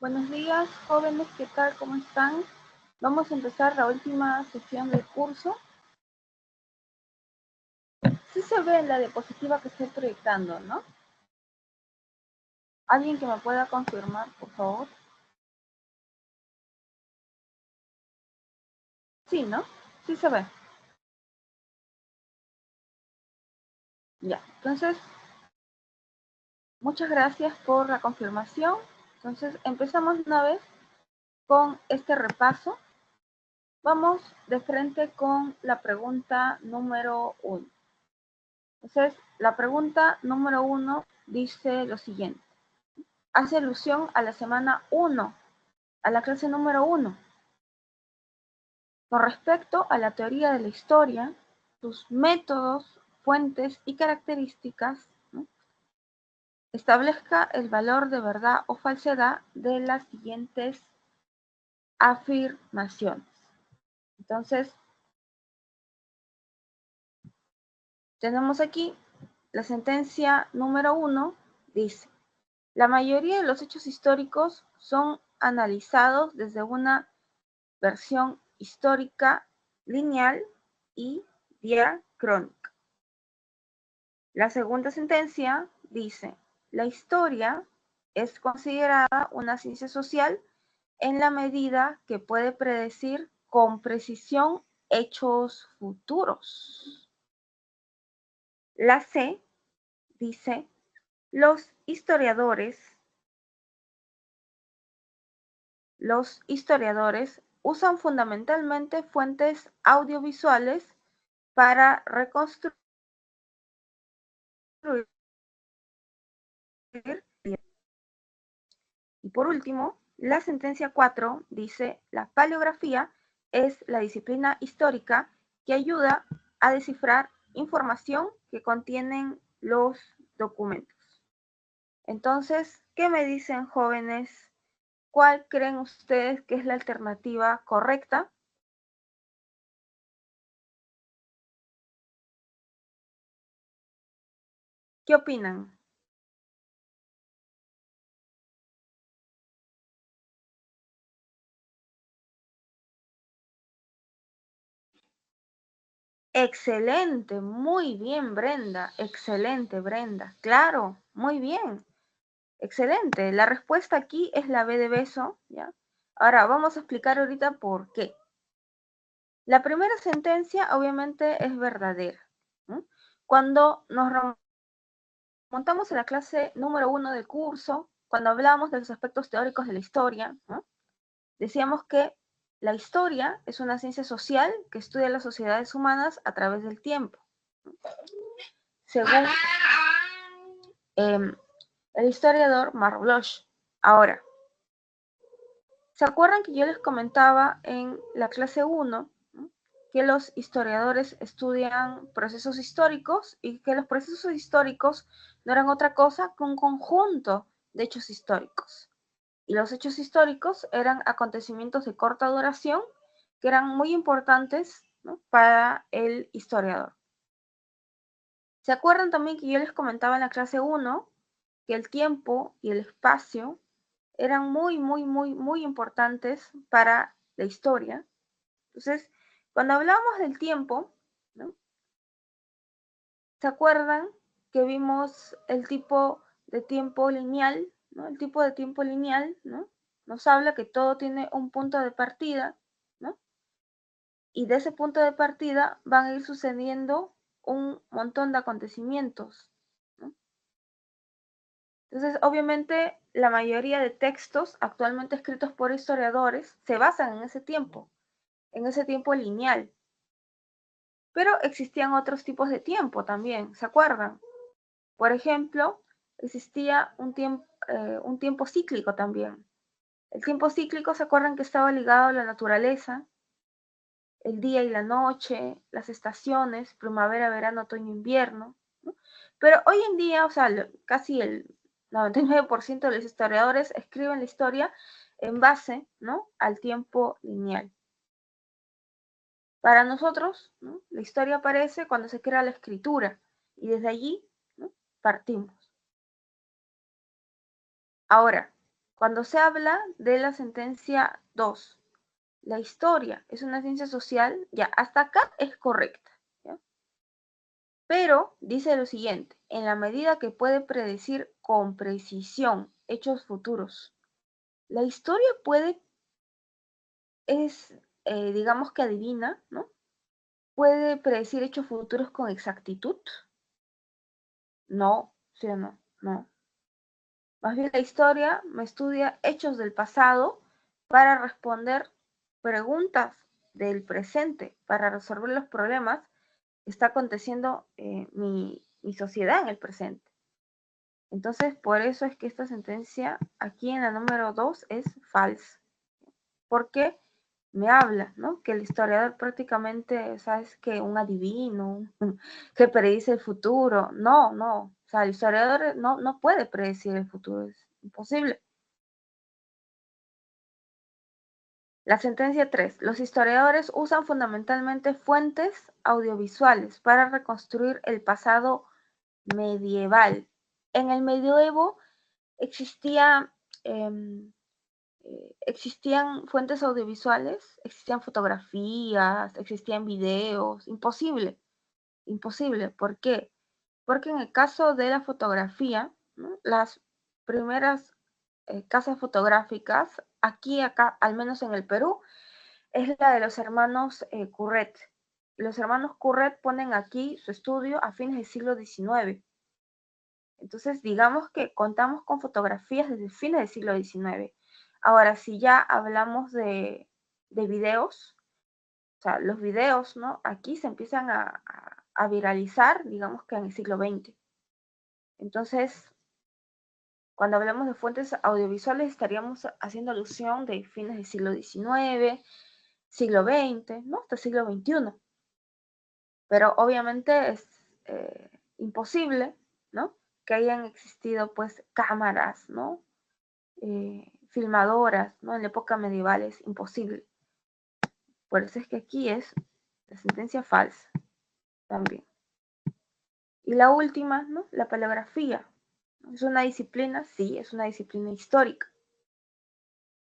Buenos días, jóvenes, ¿qué tal? ¿Cómo están? Vamos a empezar la última sesión del curso. Sí se ve en la diapositiva que estoy proyectando, ¿no? ¿Alguien que me pueda confirmar, por favor? Sí, ¿no? Sí se ve. Ya, entonces, muchas gracias por la confirmación. Entonces, empezamos una vez con este repaso. Vamos de frente con la pregunta número 1. Entonces, la pregunta número 1 dice lo siguiente. Hace alusión a la semana 1, a la clase número 1. Con respecto a la teoría de la historia, sus métodos, fuentes y características, ¿no? Establezca el valor de verdad o falsedad de las siguientes afirmaciones. Entonces, tenemos aquí la sentencia número 1, dice, la mayoría de los hechos históricos son analizados desde una versión histórica lineal y diacrónica. La segunda sentencia dice, la historia es considerada una ciencia social en la medida que puede predecir con precisión hechos futuros. La C dice, los historiadores usan fundamentalmente fuentes audiovisuales para reconstruir. Y por último, la sentencia 4 dice, la paleografía es la disciplina histórica que ayuda a descifrar información que contienen los documentos. Entonces, ¿qué me dicen, jóvenes? ¿Cuál creen ustedes que es la alternativa correcta? ¿Qué opinan? Excelente, muy bien, Brenda. Excelente, Brenda. Claro, muy bien. Excelente. La respuesta aquí es la B de beso, ¿ya? Ahora vamos a explicar ahorita por qué. La primera sentencia obviamente es verdadera, ¿no? Cuando nos remontamos a la clase número 1 del curso, cuando hablábamos de los aspectos teóricos de la historia, ¿no? Decíamos que la historia es una ciencia social que estudia las sociedades humanas a través del tiempo. Según el historiador Marc Bloch. Ahora, ¿se acuerdan que yo les comentaba en la clase 1 que los historiadores estudian procesos históricos y que los procesos históricos no eran otra cosa que un conjunto de hechos históricos? Y los hechos históricos eran acontecimientos de corta duración que eran muy importantes, ¿no?, para el historiador. ¿Se acuerdan también que yo les comentaba en la clase 1 que el tiempo y el espacio eran muy importantes para la historia? Entonces, cuando hablamos del tiempo, ¿no?, ¿se acuerdan que vimos el tipo de tiempo lineal, ¿no? El tipo de tiempo lineal, ¿no?, nos habla que todo tiene un punto de partida, ¿no? Y de ese punto de partida van a ir sucediendo un montón de acontecimientos, ¿no? Entonces, obviamente, la mayoría de textos actualmente escritos por historiadores se basan en ese tiempo lineal. Pero existían otros tipos de tiempo también, ¿se acuerdan? Por ejemplo, existía un tiempo cíclico también. El tiempo cíclico, ¿se acuerdan que estaba ligado a la naturaleza? El día y la noche, las estaciones, primavera, verano, otoño, invierno, ¿no? Pero hoy en día, o sea, casi el 99% de los historiadores escriben la historia en base, ¿no?, al tiempo lineal. Para nosotros, ¿no?, la historia aparece cuando se crea la escritura y desde allí, ¿no?, partimos. Ahora, Cuando se habla de la sentencia 2, la historia es una ciencia social, ya hasta acá es correcta, ¿ya? Pero dice lo siguiente, en la medida que puede predecir con precisión hechos futuros. La historia digamos que adivina, ¿no? ¿Puede predecir hechos futuros con exactitud? No, ¿sí o no? No. Más bien la historia me estudia hechos del pasado para responder preguntas del presente, para resolver los problemas que está aconteciendo mi sociedad en el presente. Entonces, por eso es que esta sentencia aquí en la número 2 es falsa, porque me habla, ¿no? Que el historiador prácticamente, ¿sabes? Que un adivino, que predice el futuro. No, no. O sea, el historiador no puede predecir el futuro, es imposible. La sentencia 3. Los historiadores usan fundamentalmente fuentes audiovisuales para reconstruir el pasado medieval. En el medioevo existía, existían fuentes audiovisuales, existían fotografías, existían videos. Imposible, imposible. ¿Por qué? Porque en el caso de la fotografía, ¿no? Las primeras casas fotográficas, acá, al menos en el Perú, es la de los hermanos Curret. Los hermanos Curret ponen aquí su estudio a fines del siglo XIX. Entonces, digamos que contamos con fotografías desde fines del siglo XIX. Ahora, si ya hablamos de videos, o sea, los videos, ¿no? Aquí se empiezan a viralizar, digamos que en el siglo XX. Entonces, cuando hablamos de fuentes audiovisuales, estaríamos haciendo alusión de fines del siglo XIX, siglo XX, ¿no? Hasta siglo XXI. Pero obviamente es imposible, ¿no? Que hayan existido pues cámaras, ¿no? Filmadoras, ¿no? En la época medieval es imposible. Por eso es que aquí es la sentencia falsa también. Y la última, ¿no? La paleografía. ¿Es una disciplina? Sí, es una disciplina histórica.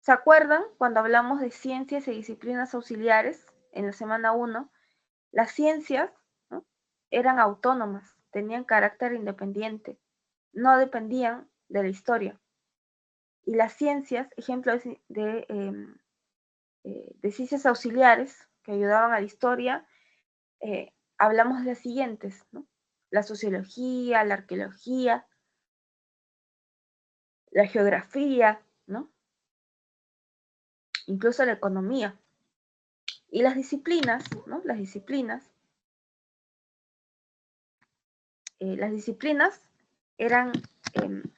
¿Se acuerdan cuando hablamos de ciencias y disciplinas auxiliares en la semana 1? Las ciencias, ¿no? Eran autónomas, tenían carácter independiente, no dependían de la historia. Y las ciencias, ejemplos de ciencias auxiliares que ayudaban a la historia, hablamos de las siguientes, ¿no? La sociología, la arqueología, la geografía, ¿no? Incluso la economía. Y las disciplinas, ¿no? Las disciplinas eran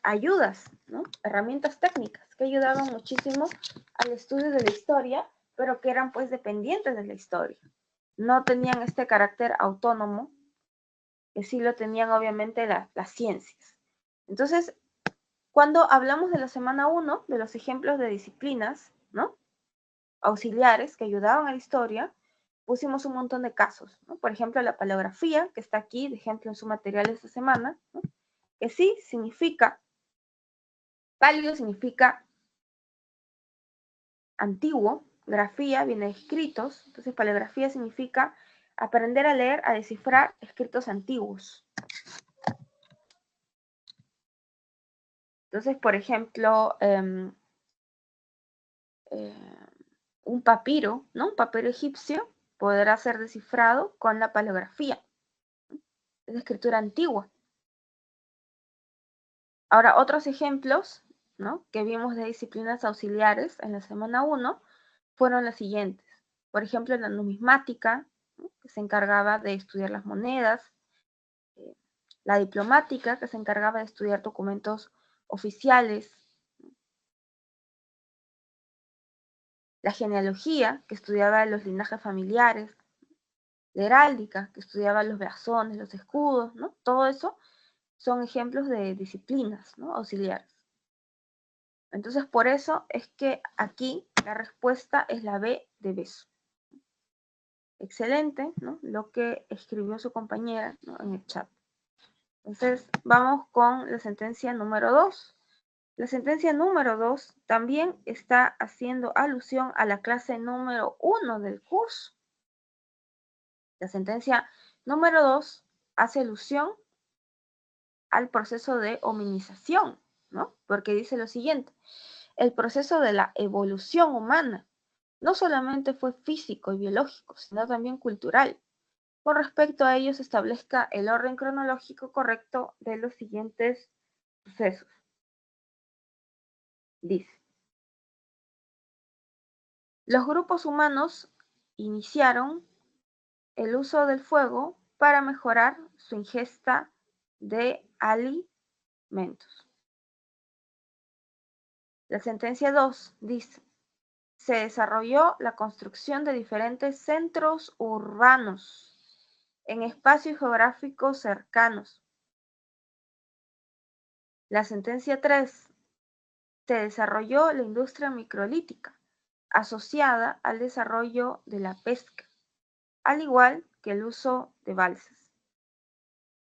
ayudas, ¿no? Herramientas técnicas que ayudaban muchísimo al estudio de la historia, pero que eran pues dependientes de la historia. No tenían este carácter autónomo, que sí lo tenían obviamente las ciencias. Entonces, cuando hablamos de la semana 1, de los ejemplos de disciplinas, ¿no? Auxiliares que ayudaban a la historia, pusimos un montón de casos, ¿no? Por ejemplo, la paleografía, que está aquí de ejemplo en su material esta semana, ¿no? Que sí significa, paleo significa antiguo, grafía viene de escritos, entonces paleografía significa aprender a leer, a descifrar escritos antiguos. Entonces, por ejemplo, un papiro, ¿no? Un papiro egipcio podrá ser descifrado con la paleografía. Es de escritura antigua. Ahora, otros ejemplos, ¿no? Que vimos de disciplinas auxiliares en la semana 1 fueron las siguientes. Por ejemplo, la numismática, ¿no? Que se encargaba de estudiar las monedas, la diplomática, que se encargaba de estudiar documentos oficiales, la genealogía, que estudiaba los linajes familiares, la heráldica, que estudiaba los blasones, los escudos, ¿no? Todo eso son ejemplos de disciplinas, ¿no? Auxiliares. Entonces, por eso es que aquí la respuesta es la B de beso. Excelente, ¿no? Lo que escribió su compañera, ¿no? En el chat. Entonces, vamos con la sentencia número 2. La sentencia número 2 también está haciendo alusión a la clase número 1 del curso. La sentencia número 2 hace alusión al proceso de hominización, ¿no? Porque dice lo siguiente: el proceso de la evolución humana no solamente fue físico y biológico, sino también cultural. Con respecto a ello, se establezca el orden cronológico correcto de los siguientes sucesos. Dice: los grupos humanos iniciaron el uso del fuego para mejorar su ingesta de alimentos. La sentencia 2 dice: se desarrolló la construcción de diferentes centros urbanos en espacios geográficos cercanos. La sentencia 3: se desarrolló la industria microlítica, asociada al desarrollo de la pesca, al igual que el uso de balsas.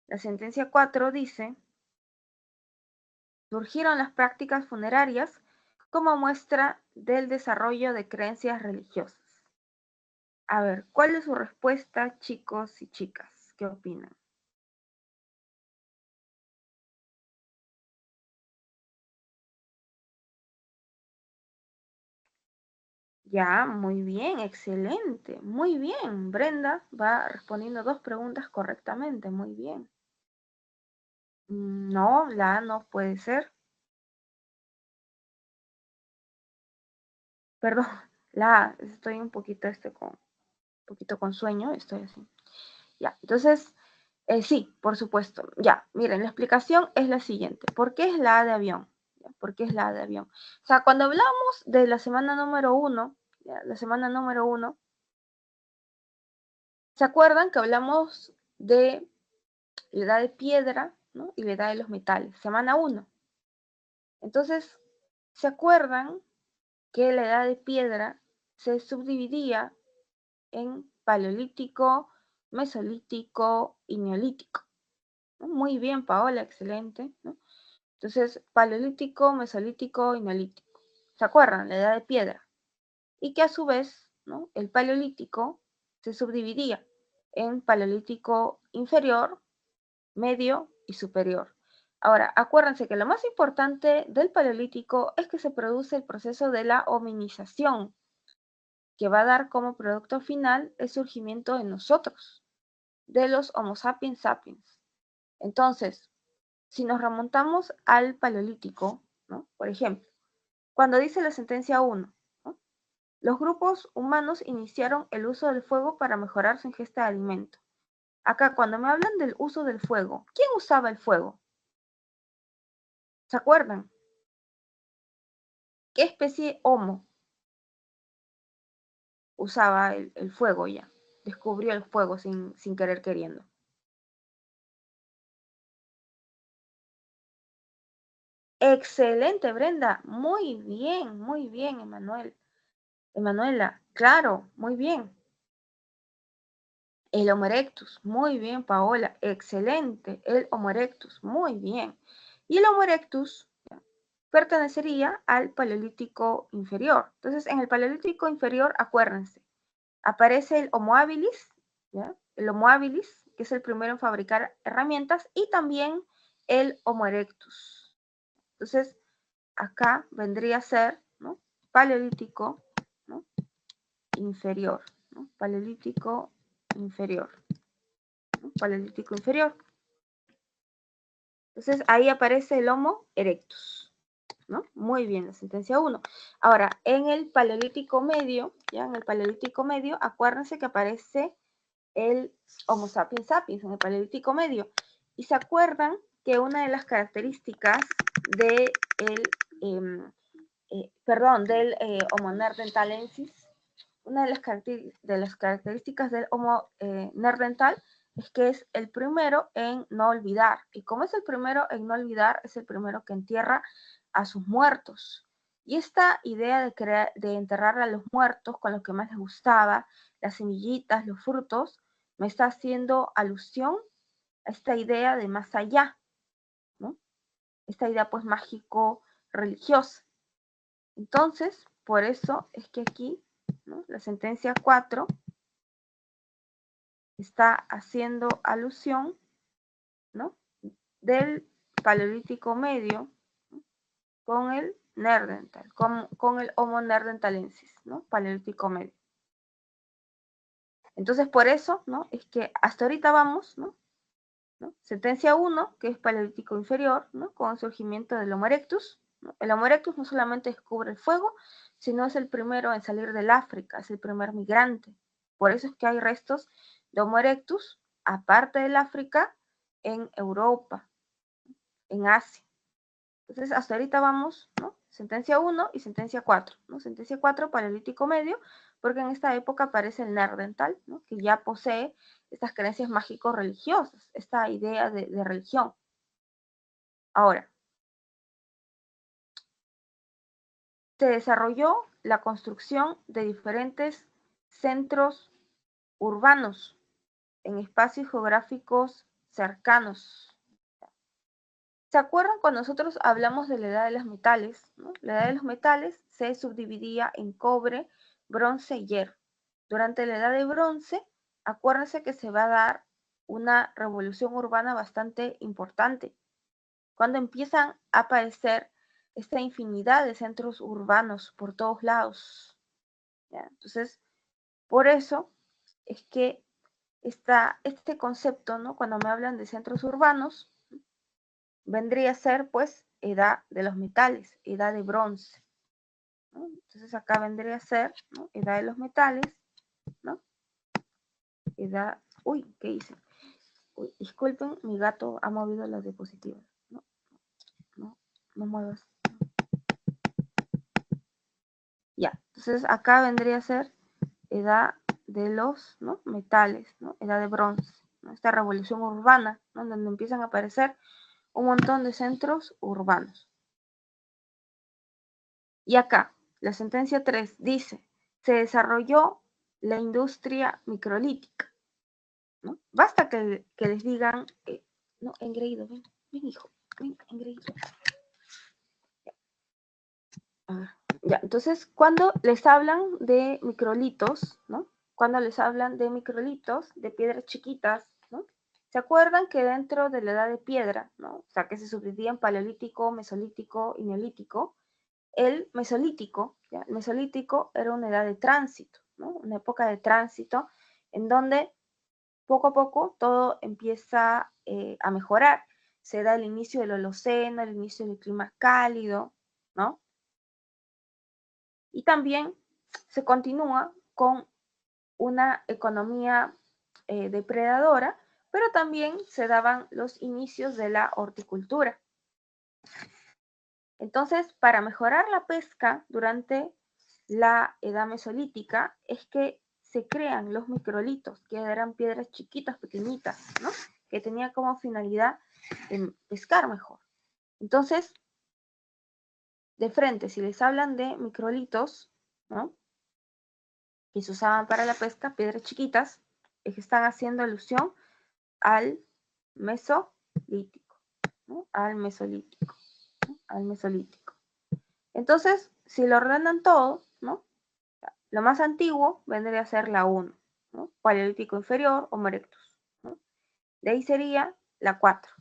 La sentencia 4 dice: surgieron las prácticas funerarias como muestra del desarrollo de creencias religiosas. A ver, ¿cuál es su respuesta, chicos y chicas? ¿Qué opinan? Ya, muy bien, excelente, muy bien. Brenda va respondiendo 2 preguntas correctamente, muy bien. No, la A no puede ser. Perdón, la A, estoy un poquito, con sueño, estoy así. Ya, entonces, sí, por supuesto. Ya, miren, la explicación es la siguiente. ¿Por qué es la A de avión? ¿Por qué es la A de avión? O sea, cuando hablamos de la semana número 1, la semana número 1, ¿se acuerdan que hablamos de la edad de piedra, ¿no? Y la edad de los metales? Semana 1. Entonces, ¿se acuerdan que la edad de piedra se subdividía en paleolítico, mesolítico y neolítico? ¿No? Muy bien, Paola, excelente, ¿no? Entonces, paleolítico, mesolítico y neolítico. ¿Se acuerdan? La edad de piedra. Y que a su vez, ¿no? El paleolítico se subdividía en paleolítico inferior, medio y superior. Ahora, acuérdense que lo más importante del paleolítico es que se produce el proceso de la hominización, que va a dar como producto final el surgimiento en nosotros, de los Homo sapiens sapiens. Entonces, si nos remontamos al paleolítico, ¿no? Por ejemplo, cuando dice la sentencia 1, ¿no? Los grupos humanos iniciaron el uso del fuego para mejorar su ingesta de alimento. Acá, cuando me hablan del uso del fuego, ¿quién usaba el fuego? ¿Se acuerdan? ¿Qué especie Homo usaba el fuego ya? Descubrió el fuego sin querer queriendo. Excelente, Brenda. Muy bien, Emanuela. Claro, muy bien. El Homo erectus. Muy bien, Paola. Excelente. El Homo erectus. Muy bien. Y el Homo erectus pertenecería al Paleolítico inferior. Entonces, en el Paleolítico inferior, acuérdense, aparece el Homo habilis, ¿ya? El Homo habilis, que es el primero en fabricar herramientas, y también el Homo erectus. Entonces, acá vendría a ser, ¿no? Paleolítico, ¿no? Inferior, ¿no? Paleolítico inferior, ¿no? Paleolítico inferior. Entonces, ahí aparece el Homo erectus, ¿no? Muy bien, la sentencia 1. Ahora, en el Paleolítico medio, ya en el Paleolítico medio, acuérdense que aparece el Homo sapiens sapiens en el Paleolítico medio. Y se acuerdan que una de las características de del Homo neanderthalensis, una de las características del Homo neandertal es que es el primero en no olvidar. Y como es el primero en no olvidar, es el primero que entierra a sus muertos. Y esta idea de enterrar a los muertos con lo que más les gustaba, las semillitas, los frutos, me está haciendo alusión a esta idea de más allá, ¿no? Esta idea pues mágico, religiosa. Entonces, por eso es que aquí, ¿no?, la sentencia 4 está haciendo alusión, ¿no?, del Paleolítico Medio, ¿no?, con el Neandertal, con el Homo neanderthalensis, ¿no?, Paleolítico Medio. Entonces, por eso, ¿no?, es que hasta ahorita vamos, ¿no?, sentencia 1, que es Paleolítico Inferior, ¿no?, con el surgimiento del Homo erectus, ¿no? El Homo erectus no solamente descubre el fuego, sino es el primero en salir del África, es el primer migrante. Por eso es que hay restos de Homo erectus, aparte del África, en Europa, en Asia. Entonces, hasta ahorita vamos, ¿no?, sentencia 1 y sentencia 4, ¿no? Sentencia 4, Paleolítico Medio, porque en esta época aparece el Neandertal, ¿no?, que ya posee estas creencias mágico-religiosas, esta idea de religión. Ahora, se desarrolló la construcción de diferentes centros urbanos en espacios geográficos cercanos. ¿Se acuerdan cuando nosotros hablamos de la edad de los metales, ¿no? La edad de los metales se subdividía en cobre, bronce y hierro. Durante la edad de bronce, acuérdense que se va a dar una revolución urbana bastante importante, cuando empiezan a aparecer esta infinidad de centros urbanos por todos lados, ¿ya? Entonces, por eso es que está este concepto, ¿no?, cuando me hablan de centros urbanos, vendría a ser, pues, edad de los metales, edad de bronce, ¿no? Entonces, acá vendría a ser, ¿no?, edad de los metales, ¿no? Edad, uy, ¿qué hice? Uy, disculpen, mi gato ha movido las diapositivas, ¿no? No muevas. Ya, entonces acá vendría a ser edad de los, ¿no?, metales, ¿no?, edad de bronce, ¿no?, esta revolución urbana, ¿no?, donde empiezan a aparecer un montón de centros urbanos. Y acá, la sentencia 3 dice, se desarrolló la industria microlítica, ¿no? Basta que les digan, no, engreído, ven, hijo, ven, engreído. A ver, ya, entonces, cuando les hablan de microlitos, ¿no?, cuando les hablan de microlitos, de piedras chiquitas, ¿no?, ¿se acuerdan que dentro de la edad de piedra, ¿no?, o sea, que se subdividía en paleolítico, mesolítico y neolítico, el mesolítico, ¿ya?, el mesolítico era una edad de tránsito, ¿no?, una época de tránsito en donde poco a poco todo empieza a mejorar. Se da el inicio del Holoceno, el inicio del clima cálido, ¿no? Y también se continúa con una economía depredadora, pero también se daban los inicios de la horticultura. Entonces, para mejorar la pesca durante la edad mesolítica es que se crean los microlitos, que eran piedras chiquitas, pequeñitas, ¿no?, que tenían como finalidad pescar mejor. Entonces, de frente, si les hablan de microlitos, ¿no?, que se usaban para la pesca, piedras chiquitas, es que están haciendo alusión al mesolítico, ¿no?, al mesolítico, ¿no?, al mesolítico. Entonces, si lo ordenan todo, ¿no?, lo más antiguo vendría a ser la 1, ¿no?, Paleolítico Inferior, Homo erectus, ¿no? De ahí sería la 4,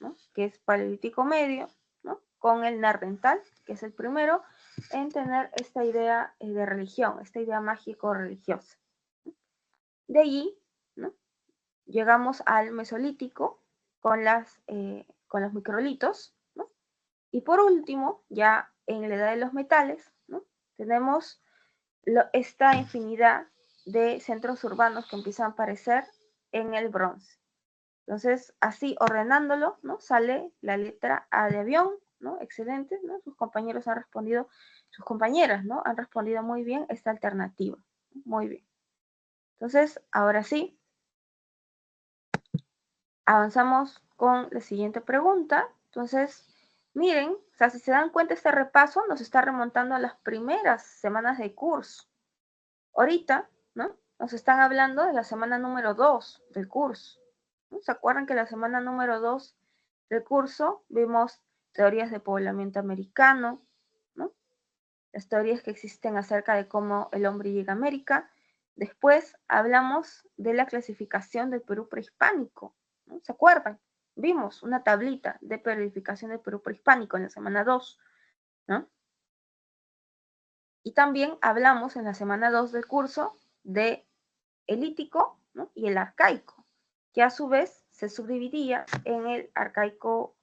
¿no?, que es Paleolítico Medio, ¿no?, con el Neandertal, que es el primero en tener esta idea de religión, esta idea mágico-religiosa. De allí, ¿no?, llegamos al Mesolítico con los microlitos, ¿no? Y por último, ya en la edad de los metales, ¿no?, tenemos esta infinidad de centros urbanos que empiezan a aparecer en el bronce. Entonces, así ordenándolo, ¿no?, sale la letra A de avión, ¿no? Excelente, ¿no? Sus compañeros han respondido, sus compañeras, ¿no?, han respondido muy bien esta alternativa. Muy bien. Entonces, ahora sí, avanzamos con la siguiente pregunta. Entonces, miren, o sea, si se dan cuenta, este repaso nos está remontando a las primeras semanas de curso. Ahorita, ¿no?, nos están hablando de la semana número 2 del curso, ¿no? ¿Se acuerdan que la semana número 2 del curso vimos teorías de poblamiento americano, ¿no? Las teorías que existen acerca de cómo el hombre llega a América. Después hablamos de la clasificación del Perú prehispánico, ¿no? ¿Se acuerdan? Vimos una tablita de periodificación del Perú prehispánico en la semana 2, ¿no? Y también hablamos en la semana 2 del curso de el lítico, ¿no? Y el arcaico, que a su vez se subdividía en el arcaico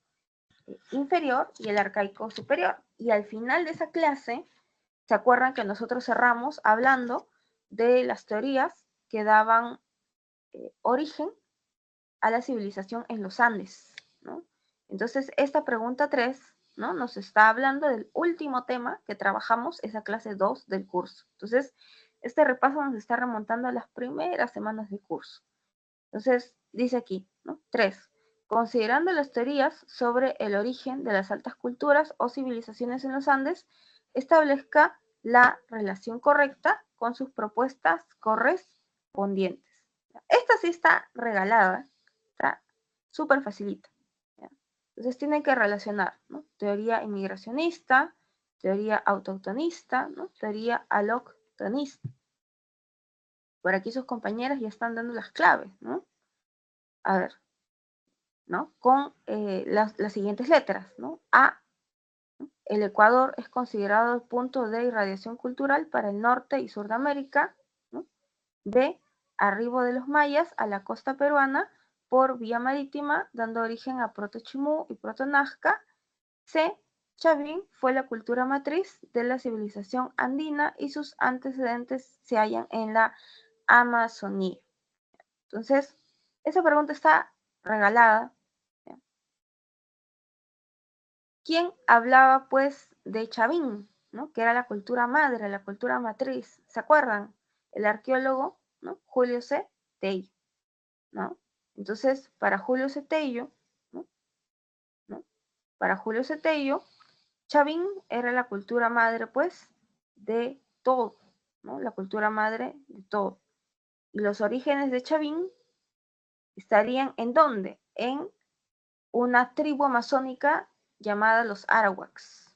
inferior y el arcaico superior. Y al final de esa clase, ¿se acuerdan que nosotros cerramos hablando de las teorías que daban origen a la civilización en los Andes, ¿no? Entonces, esta pregunta 3, ¿no? Nos está hablando del último tema que trabajamos, esa clase 2 del curso. Entonces, este repaso nos está remontando a las primeras semanas del curso. Entonces, dice aquí, ¿no? 3. Considerando las teorías sobre el origen de las altas culturas o civilizaciones en los Andes, establezca la relación correcta con sus propuestas correspondientes. Esta sí está regalada, está súper facilita. ¿Ya? Entonces tienen que relacionar, ¿no? Teoría inmigracionista, teoría autoctonista, ¿no? Teoría aloctonista. Por aquí sus compañeras ya están dando las claves, ¿no? A ver, ¿no? Con las siguientes letras, ¿no? A, el Ecuador es considerado el punto de irradiación cultural para el norte y sur de América, ¿no? B, arribo de los mayas a la costa peruana por vía marítima, dando origen a Proto-Chimú y Proto-Nazca. C, Chavín fue la cultura matriz de la civilización andina y sus antecedentes se hallan en la Amazonía. Entonces, esa pregunta está regalada. ¿Quién hablaba pues de Chavín, ¿no? Que era la cultura madre, la cultura matriz? ¿Se acuerdan? El arqueólogo, ¿no? Julio C. Tello, ¿no? Entonces, para Julio C. Tello, ¿no? Para Julio C. Tello, Chavín era la cultura madre, pues, de todo, ¿no? La cultura madre de todo. Y los orígenes de Chavín estarían ¿en dónde? En una tribu amazónica llamada los Arawaks.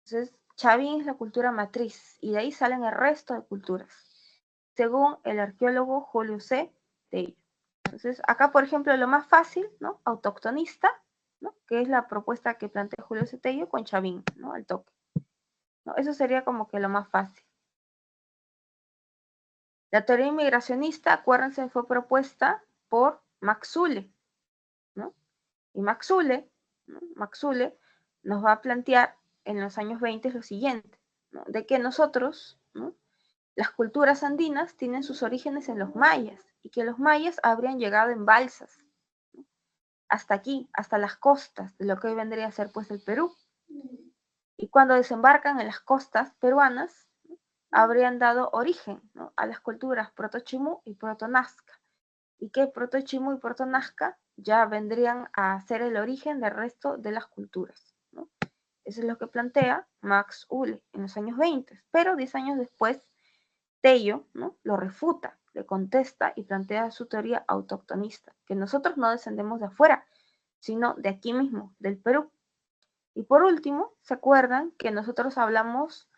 Entonces, Chavín es la cultura matriz y de ahí salen el resto de culturas, según el arqueólogo Julio C. Tello. Entonces, acá, por ejemplo, lo más fácil, ¿no? Autoctonista, ¿no? Que es la propuesta que plantea Julio C. Tello con Chavín, ¿no? Al toque, ¿no? Eso sería como que lo más fácil. La teoría inmigracionista, acuérdense, fue propuesta por Max Zule, ¿no? Y Max Zule, ¿no? Max Zule nos va a plantear en los años 20 lo siguiente, ¿no? De que nosotros, ¿no? Las culturas andinas tienen sus orígenes en los mayas y que los mayas habrían llegado en balsas, ¿no? Hasta aquí, hasta las costas de lo que hoy vendría a ser pues el Perú. Y cuando desembarcan en las costas peruanas, ¿no? Habrían dado origen, ¿no? A las culturas Proto-Chimú y Proto-Nazca. Y que Proto-Chimú y Proto-Nazca ya vendrían a ser el origen del resto de las culturas, ¿no? Eso es lo que plantea Max Uhle en los años 20, pero 10 años después Tello, ¿no? Lo refuta, le contesta y plantea su teoría autoctonista, que nosotros no descendemos de afuera, sino de aquí mismo, del Perú. Y por último, ¿se acuerdan que nosotros hablamos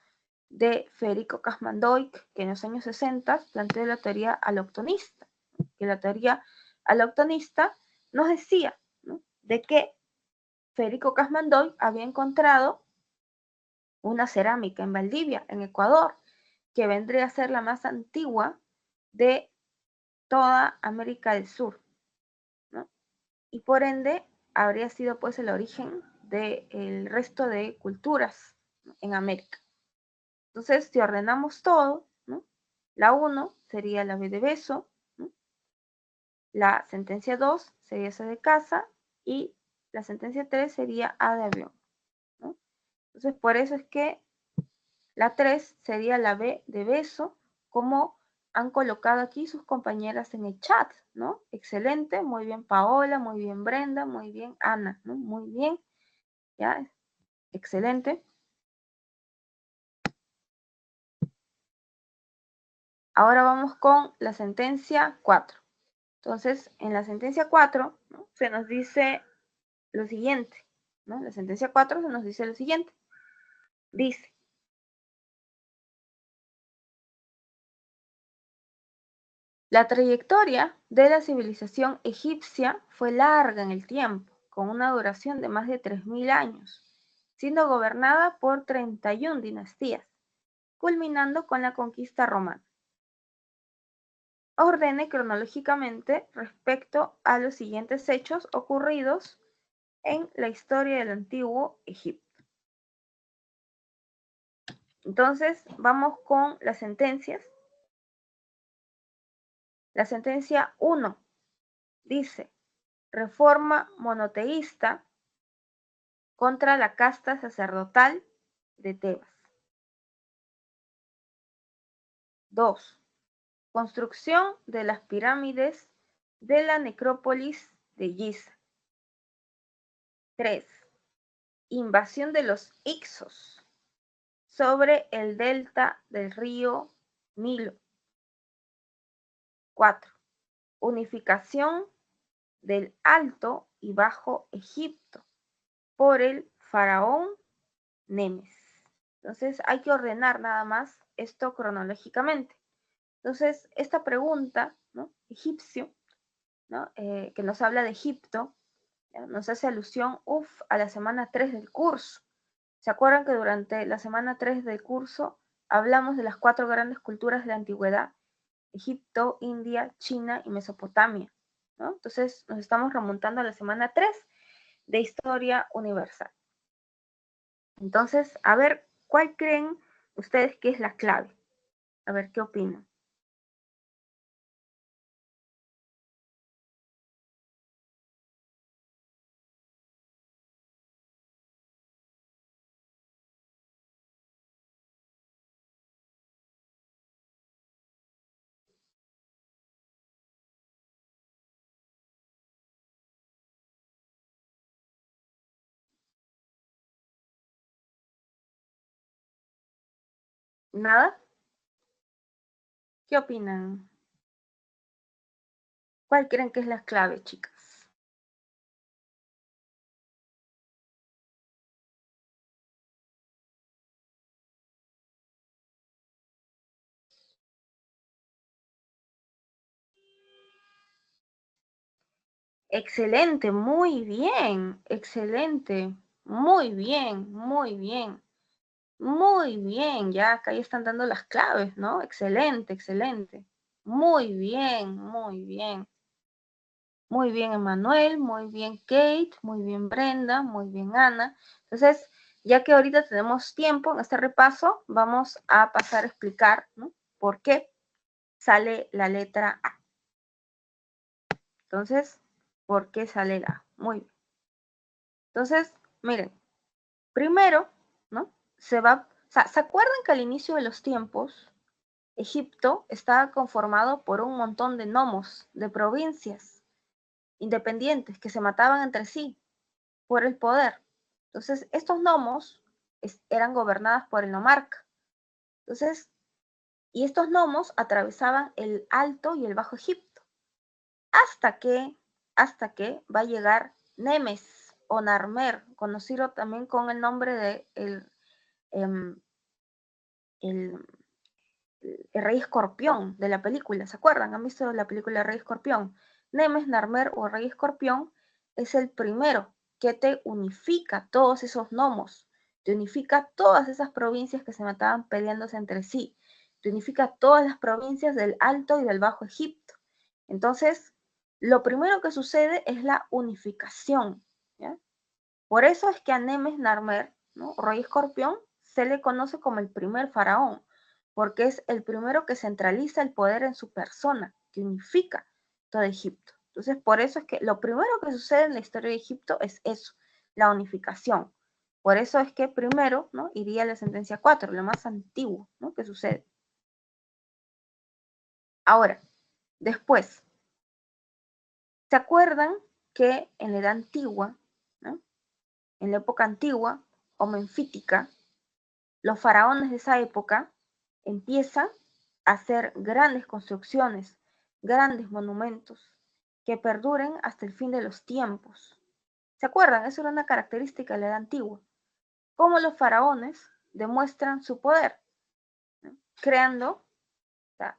de Federico Kasmandoik, que en los años 60 planteó la teoría aloctonista? Que la teoría aloctonista nos decía, ¿no? De que Federico Kasmandoik había encontrado una cerámica en Valdivia, en Ecuador, que vendría a ser la más antigua de toda América del Sur, ¿no? Y por ende habría sido pues el origen del resto de culturas, ¿no? En América. Entonces, si ordenamos todo, ¿no? La 1 sería la B de beso, ¿no? La sentencia 2 sería C de casa y la sentencia 3 sería A de avión, ¿no? Entonces, por eso es que la 3 sería la B de beso, como han colocado aquí sus compañeras en el chat, ¿no? Excelente, muy bien Paola, muy bien Brenda, muy bien Ana, ¿no? Muy bien, ya, excelente. Ahora vamos con la sentencia 4. Entonces, en la sentencia 4, ¿no? Se nos dice lo siguiente, ¿no? La sentencia 4 nos dice lo siguiente. Dice, la trayectoria de la civilización egipcia fue larga en el tiempo, con una duración de más de 3000 años, siendo gobernada por 31 dinastías, culminando con la conquista romana. Ordene cronológicamente respecto a los siguientes hechos ocurridos en la historia del antiguo Egipto. Entonces, vamos con las sentencias. La sentencia 1 dice, reforma monoteísta contra la casta sacerdotal de Tebas. 2. Construcción de las pirámides de la necrópolis de Giza. 3. Invasión de los Hicsos sobre el delta del río Nilo. 4. Unificación del Alto y Bajo Egipto por el faraón Nemes. Entonces hay que ordenar nada más esto cronológicamente. Entonces, esta pregunta, ¿no? Egipcio, ¿no? Que nos habla de Egipto, ¿ya? Nos hace alusión a la semana 3 del curso. ¿Se acuerdan que durante la semana 3 del curso hablamos de las 4 grandes culturas de la antigüedad? Egipto, India, China y Mesopotamia, ¿no? Entonces nos estamos remontando a la semana 3 de Historia Universal. Entonces, a ver, ¿cuál creen ustedes que es la clave? A ver, ¿qué opinan? ¿Nada? ¿Qué opinan? ¿Cuál creen que es la clave, chicas? Excelente, muy bien, excelente, muy bien, muy bien, muy bien, ya acá ya están dando las claves, ¿no? Excelente, excelente, muy bien, muy bien. Muy bien, Emanuel, muy bien, Kate, muy bien, Brenda, muy bien, Ana. Entonces, ya que ahorita tenemos tiempo en este repaso, vamos a pasar a explicar, ¿no? Por qué sale la letra A. Entonces, ¿por qué sale la A? Muy bien. Entonces, miren, primero, ¿no? ¿se acuerdan que al inicio de los tiempos, Egipto estaba conformado por un montón de nomos, de provincias independientes que se mataban entre sí por el poder? Entonces, estos nomos eran gobernadas por el nomarca. Entonces, y estos nomos atravesaban el Alto y el Bajo Egipto, hasta que, hasta que va a llegar Nemes o Narmer, conocido también con el nombre de el, el Rey Escorpión de la película, ¿se acuerdan? ¿Han visto la película Rey Escorpión? Nemes, Narmer o Rey Escorpión es el primero que te unifica todos esos nomos, te unifica todas esas provincias que se mataban peleándose entre sí, te unifica todas las provincias del Alto y del Bajo Egipto. Entonces, lo primero que sucede es la unificación, ¿ya? Por eso es que a Nemes Narmer, ¿no? Rey Escorpión, se le conoce como el primer faraón, porque es el primero que centraliza el poder en su persona, que unifica todo Egipto. Entonces, por eso es que lo primero que sucede en la historia de Egipto es eso, la unificación. Por eso es que primero, ¿no? Iría la sentencia 4, lo más antiguo, ¿no? Que sucede. Ahora, después, ¿se acuerdan que en la edad antigua, ¿no? En la época antigua o menfítica, los faraones de esa época empiezan a hacer grandes construcciones, grandes monumentos que perduren hasta el fin de los tiempos? ¿Se acuerdan? Eso era una característica de la edad antigua. Cómo los faraones demuestran su poder, ¿no? Creando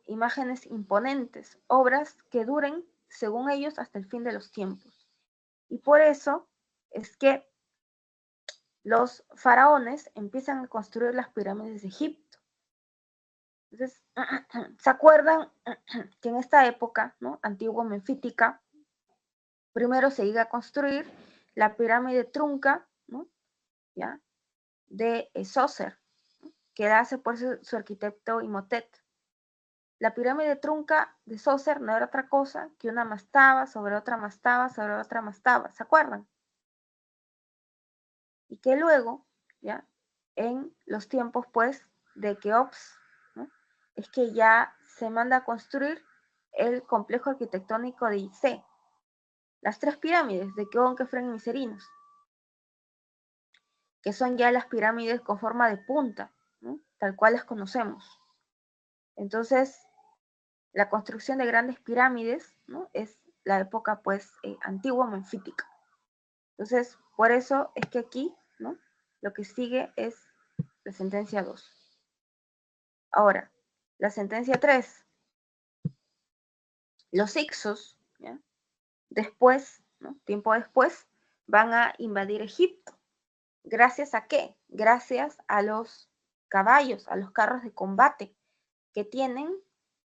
imágenes imponentes, obras que duren, según ellos, hasta el fin de los tiempos. Y por eso es que los faraones empiezan a construir las pirámides de Egipto. Entonces, ¿se acuerdan que en esta época, ¿no?, antigua menfítica, primero se llega a construir la pirámide trunca, ¿no?, ¿ya?, de Sócer, ¿no?, que la hace por su arquitecto Imhotep. La pirámide trunca de Sócer no era otra cosa que una mastaba sobre otra mastaba sobre otra mastaba, ¿se acuerdan? Y que luego, ¿ya?, en los tiempos, pues, de Keops, ¿no?, es que ya se manda a construir el complejo arquitectónico de Gizeh, las tres pirámides de Keops, Kefren y Miserinos, que son ya las pirámides con forma de punta, ¿no?, tal cual las conocemos. Entonces, la construcción de grandes pirámides, ¿no?, es la época, pues, antigua menfítica. Entonces, por eso es que aquí, ¿no?, lo que sigue es la sentencia 2. Ahora, la sentencia 3. Los Hicsos, ¿ya?, después, ¿no?, tiempo después, van a invadir Egipto. ¿Gracias a qué? Gracias a los caballos, a los carros de combate que tienen,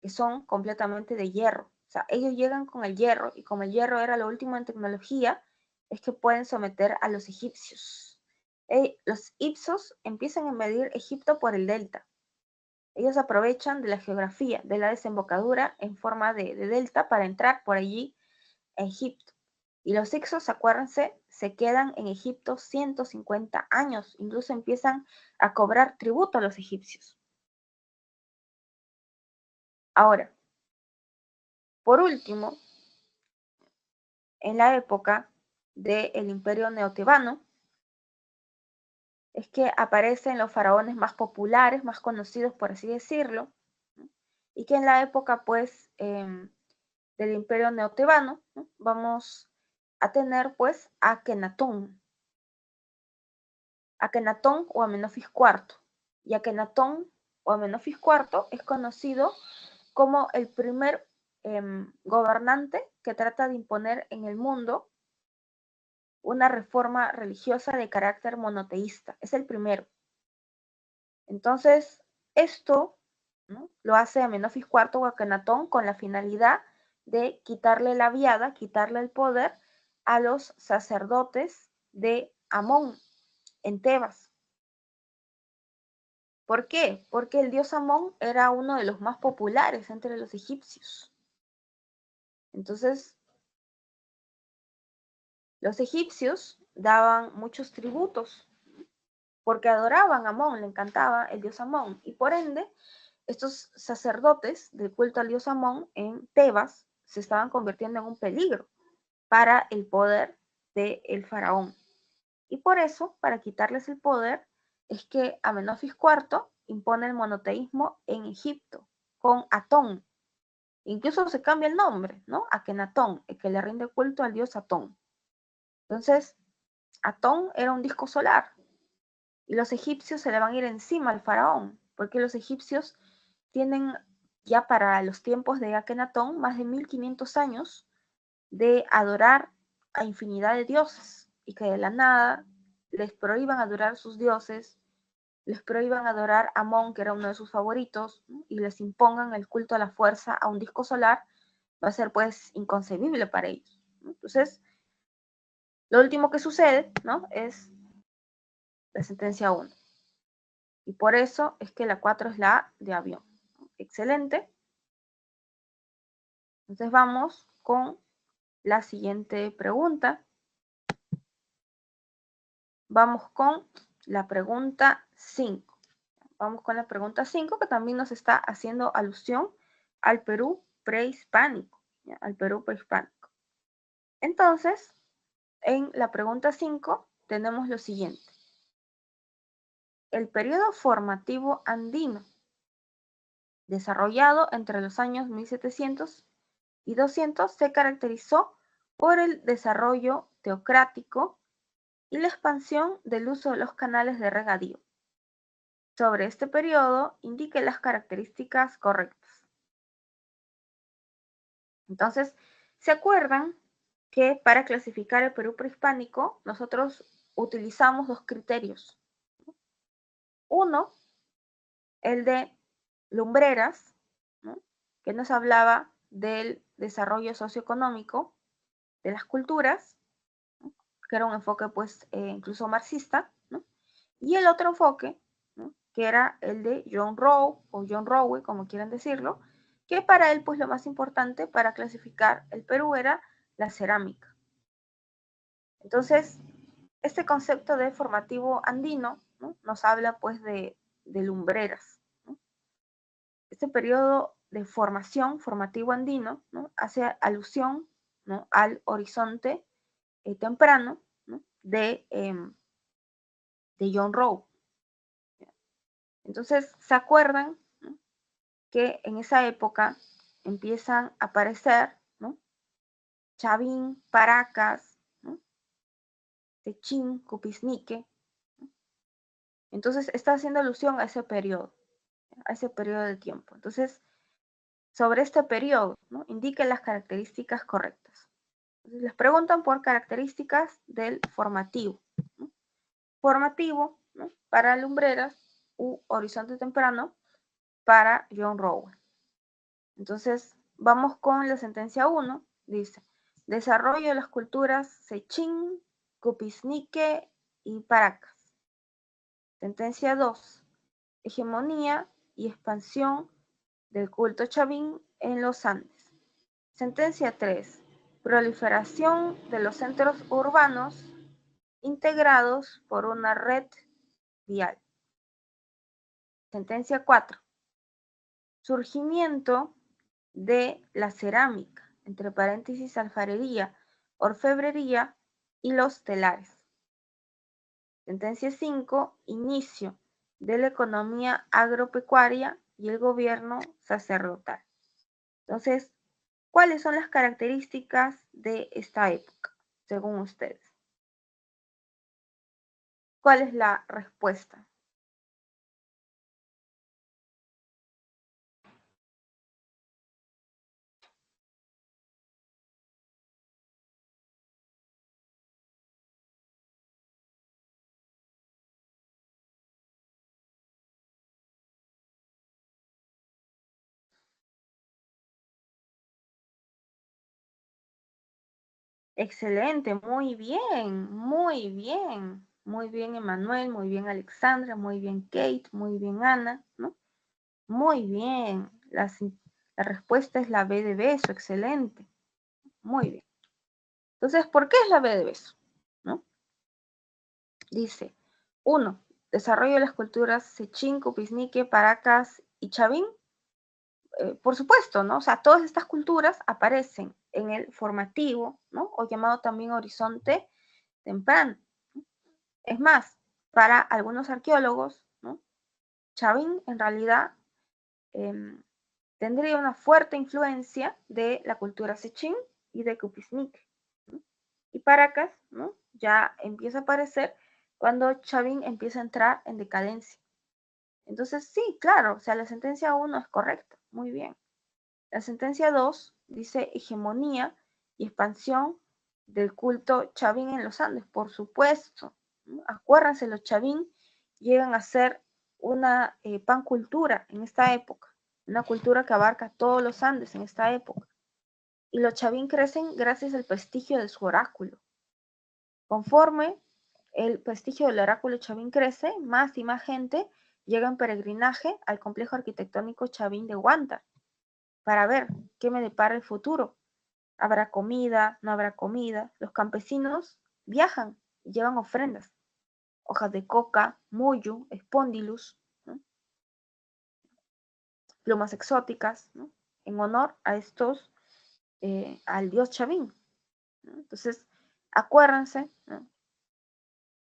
que son completamente de hierro. O sea, ellos llegan con el hierro, y como el hierro era lo último en tecnología, es que pueden someter a los egipcios. Los Hicsos empiezan a invadir Egipto por el delta. Ellos aprovechan de la geografía, de la desembocadura en forma de delta para entrar por allí a Egipto. Y los Hicsos, acuérdense, se quedan en Egipto 150 años, incluso empiezan a cobrar tributo a los egipcios. Ahora, por último, en la época del Imperio Neotebano, es que aparecen los faraones más populares, más conocidos, por así decirlo, ¿no?, y que en la época, pues, del Imperio Neotebano, ¿no?, vamos a tener, pues, a Akenatón o Amenofis IV. Y Akenatón o Amenofis IV es conocido como el primer gobernante que trata de imponer en el mundo una reforma religiosa de carácter monoteísta. Es el primero. Entonces, esto, ¿no?, lo hace Amenofis IV o Akenatón con la finalidad de quitarle la viada, quitarle el poder a los sacerdotes de Amón en Tebas. ¿Por qué? Porque el dios Amón era uno de los más populares entre los egipcios. Entonces, los egipcios daban muchos tributos porque adoraban a Amón, le encantaba el dios Amón, y por ende, estos sacerdotes del culto al dios Amón en Tebas se estaban convirtiendo en un peligro para el poder del faraón. Y por eso, para quitarles el poder, es que Amenofis IV impone el monoteísmo en Egipto con Atón. Incluso se cambia el nombre, ¿no?, Akenatón, el que le rinde culto al dios Atón. Entonces, Atón era un disco solar y los egipcios se le van a ir encima al faraón, porque los egipcios tienen ya para los tiempos de Akenatón más de 1500 años de adorar a infinidad de dioses, y que de la nada les prohíban adorar a sus dioses, les prohíban adorar a Amón, que era uno de sus favoritos, ¿no?, y les impongan el culto a la fuerza a un disco solar, va a ser, pues, inconcebible para ellos, ¿no? Entonces, lo último que sucede, ¿no?, es la sentencia 1. Y por eso es que la 4 es la A de avión. Excelente. Entonces vamos con la siguiente pregunta. Vamos con la pregunta 5. Vamos con la pregunta 5, que también nos está haciendo alusión al Perú prehispánico, ¿ya?, al Perú prehispánico. Entonces, en la pregunta 5 tenemos lo siguiente. El periodo formativo andino, desarrollado entre los años 1700 y 200, se caracterizó por el desarrollo teocrático y la expansión del uso de los canales de regadío. Sobre este periodo, indique las características correctas. Entonces, ¿se acuerdan que para clasificar el Perú prehispánico nosotros utilizamos dos criterios? Uno, el de lumbreras, ¿no?, que nos hablaba del desarrollo socioeconómico de las culturas, ¿no?, que era un enfoque pues incluso marxista, ¿no? Y el otro enfoque, ¿no?, que era el de John Rowe o John Rowe, como quieran decirlo, que para él pues lo más importante para clasificar el Perú era la cerámica. Entonces, este concepto de formativo andino, ¿no?, nos habla pues de lumbreras, ¿no? Este periodo de formación formativo andino, ¿no?, hace alusión, ¿no?, al horizonte temprano, ¿no?, de John Rowe. Entonces, ¿se acuerdan, ¿no?, que en esa época empiezan a aparecer, ¿no?, Chavín, Paracas, ¿no?, Techín, Cupisnique, ¿no? Entonces, está haciendo alusión a ese periodo de tiempo. Entonces, sobre este periodo, ¿no?, indique las características correctas. Entonces, les preguntan por características del formativo, ¿no? Formativo, ¿no?, para lumbreras u horizonte temprano para John Rowe. Entonces, vamos con la sentencia 1. Dice, desarrollo de las culturas Sechín, Cupisnique y Paracas. Sentencia 2. Hegemonía y expansión del culto chavín en los Andes. Sentencia 3. Proliferación de los centros urbanos integrados por una red vial. Sentencia 4. Surgimiento de la cerámica, entre paréntesis alfarería, orfebrería y los telares. Sentencia 5. Inicio de la economía agropecuaria y el gobierno sacerdotal. Entonces, ¿cuáles son las características de esta época, según ustedes? ¿Cuál es la respuesta? Excelente, muy bien, muy bien. Muy bien, Emanuel, muy bien, Alexandra, muy bien, Kate, muy bien, Ana, ¿no? Muy bien. La respuesta es la B de beso, excelente. Muy bien. Entonces, ¿por qué es la B de beso? ¿No? Dice, 1. Desarrollo de las culturas Sechín, Cupisnique, Paracas y Chavín. Por supuesto, ¿no? O sea, todas estas culturas aparecen en el formativo, ¿no?, o llamado también horizonte temprano. Es más, para algunos arqueólogos, ¿no?, Chavín en realidad tendría una fuerte influencia de la cultura Sechín y de Cupisnique, ¿no? Y Paracas, ¿no?, ya empieza a aparecer cuando Chavín empieza a entrar en decadencia. Entonces, sí, claro, o sea, la sentencia 1 es correcta, muy bien. La sentencia 2 dice hegemonía y expansión del culto chavín en los Andes, por supuesto, ¿no? Acuérdense, los chavín llegan a ser una pancultura en esta época, una cultura que abarca todos los Andes en esta época. Y los chavín crecen gracias al prestigio de su oráculo. Conforme el prestigio del oráculo chavín crece, más y más gente llega en peregrinaje al complejo arquitectónico chavín de Huántar para ver qué me depara el futuro. ¿Habrá comida? ¿No habrá comida? Los campesinos viajan y llevan ofrendas, hojas de coca, muyu, espondilus, ¿no?, plumas exóticas, ¿no?, en honor a estos, al dios Chavín, ¿no? Entonces, acuérdense, ¿no?,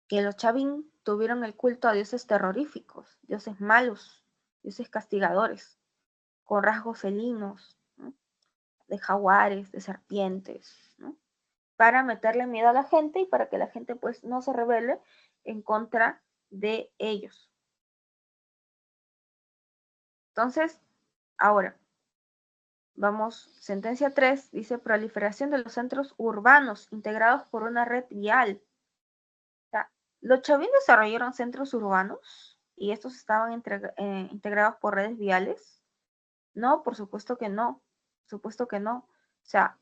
que los Chavín tuvieron el culto a dioses terroríficos, dioses malos, dioses castigadores, con rasgos felinos, ¿no?, de jaguares, de serpientes, ¿no? para meterle miedo a la gente y para que la gente pues no se rebele en contra de ellos. Entonces, ahora, vamos, sentencia 3 dice proliferación de los centros urbanos integrados por una red vial. O sea, los chavín desarrollaron centros urbanos y estos estaban integrados por redes viales. No, por supuesto que no, supuesto que no. O sea,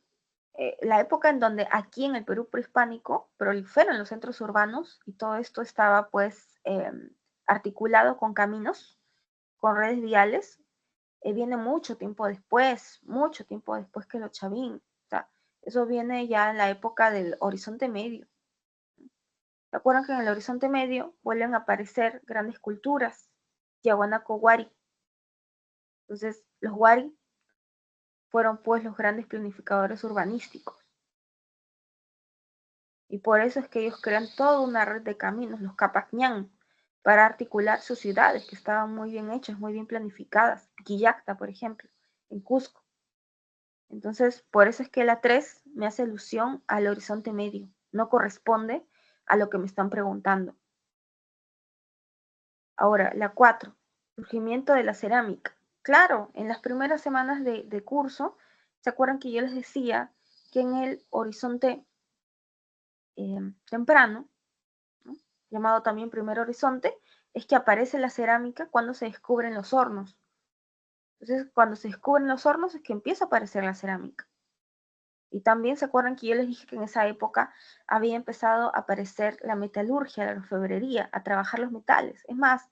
la época en donde aquí en el Perú prehispánico proliferan los centros urbanos y todo esto estaba pues articulado con caminos, con redes viales, viene mucho tiempo después que los chavín. O sea, eso viene ya en la época del Horizonte Medio. ¿Se acuerdan que en el Horizonte Medio vuelven a aparecer grandes culturas? Tiahuanaco Huari. Entonces, los Huari fueron pues los grandes planificadores urbanísticos. Y por eso es que ellos crean toda una red de caminos, los Capacñán, para articular sus ciudades que estaban muy bien hechas, muy bien planificadas. Quillacta, por ejemplo, en Cusco. Entonces, por eso es que la 3 me hace alusión al Horizonte Medio, no corresponde a lo que me están preguntando. Ahora, la 4, surgimiento de la cerámica. Claro, en las primeras semanas de curso, ¿se acuerdan que yo les decía que en el horizonte temprano, ¿no?, llamado también primer horizonte, es que aparece la cerámica cuando se descubren los hornos? Entonces, cuando se descubren los hornos es que empieza a aparecer la cerámica. Y también se acuerdan que yo les dije que en esa época había empezado a aparecer la metalurgia, la orfebrería, a trabajar los metales. Es más,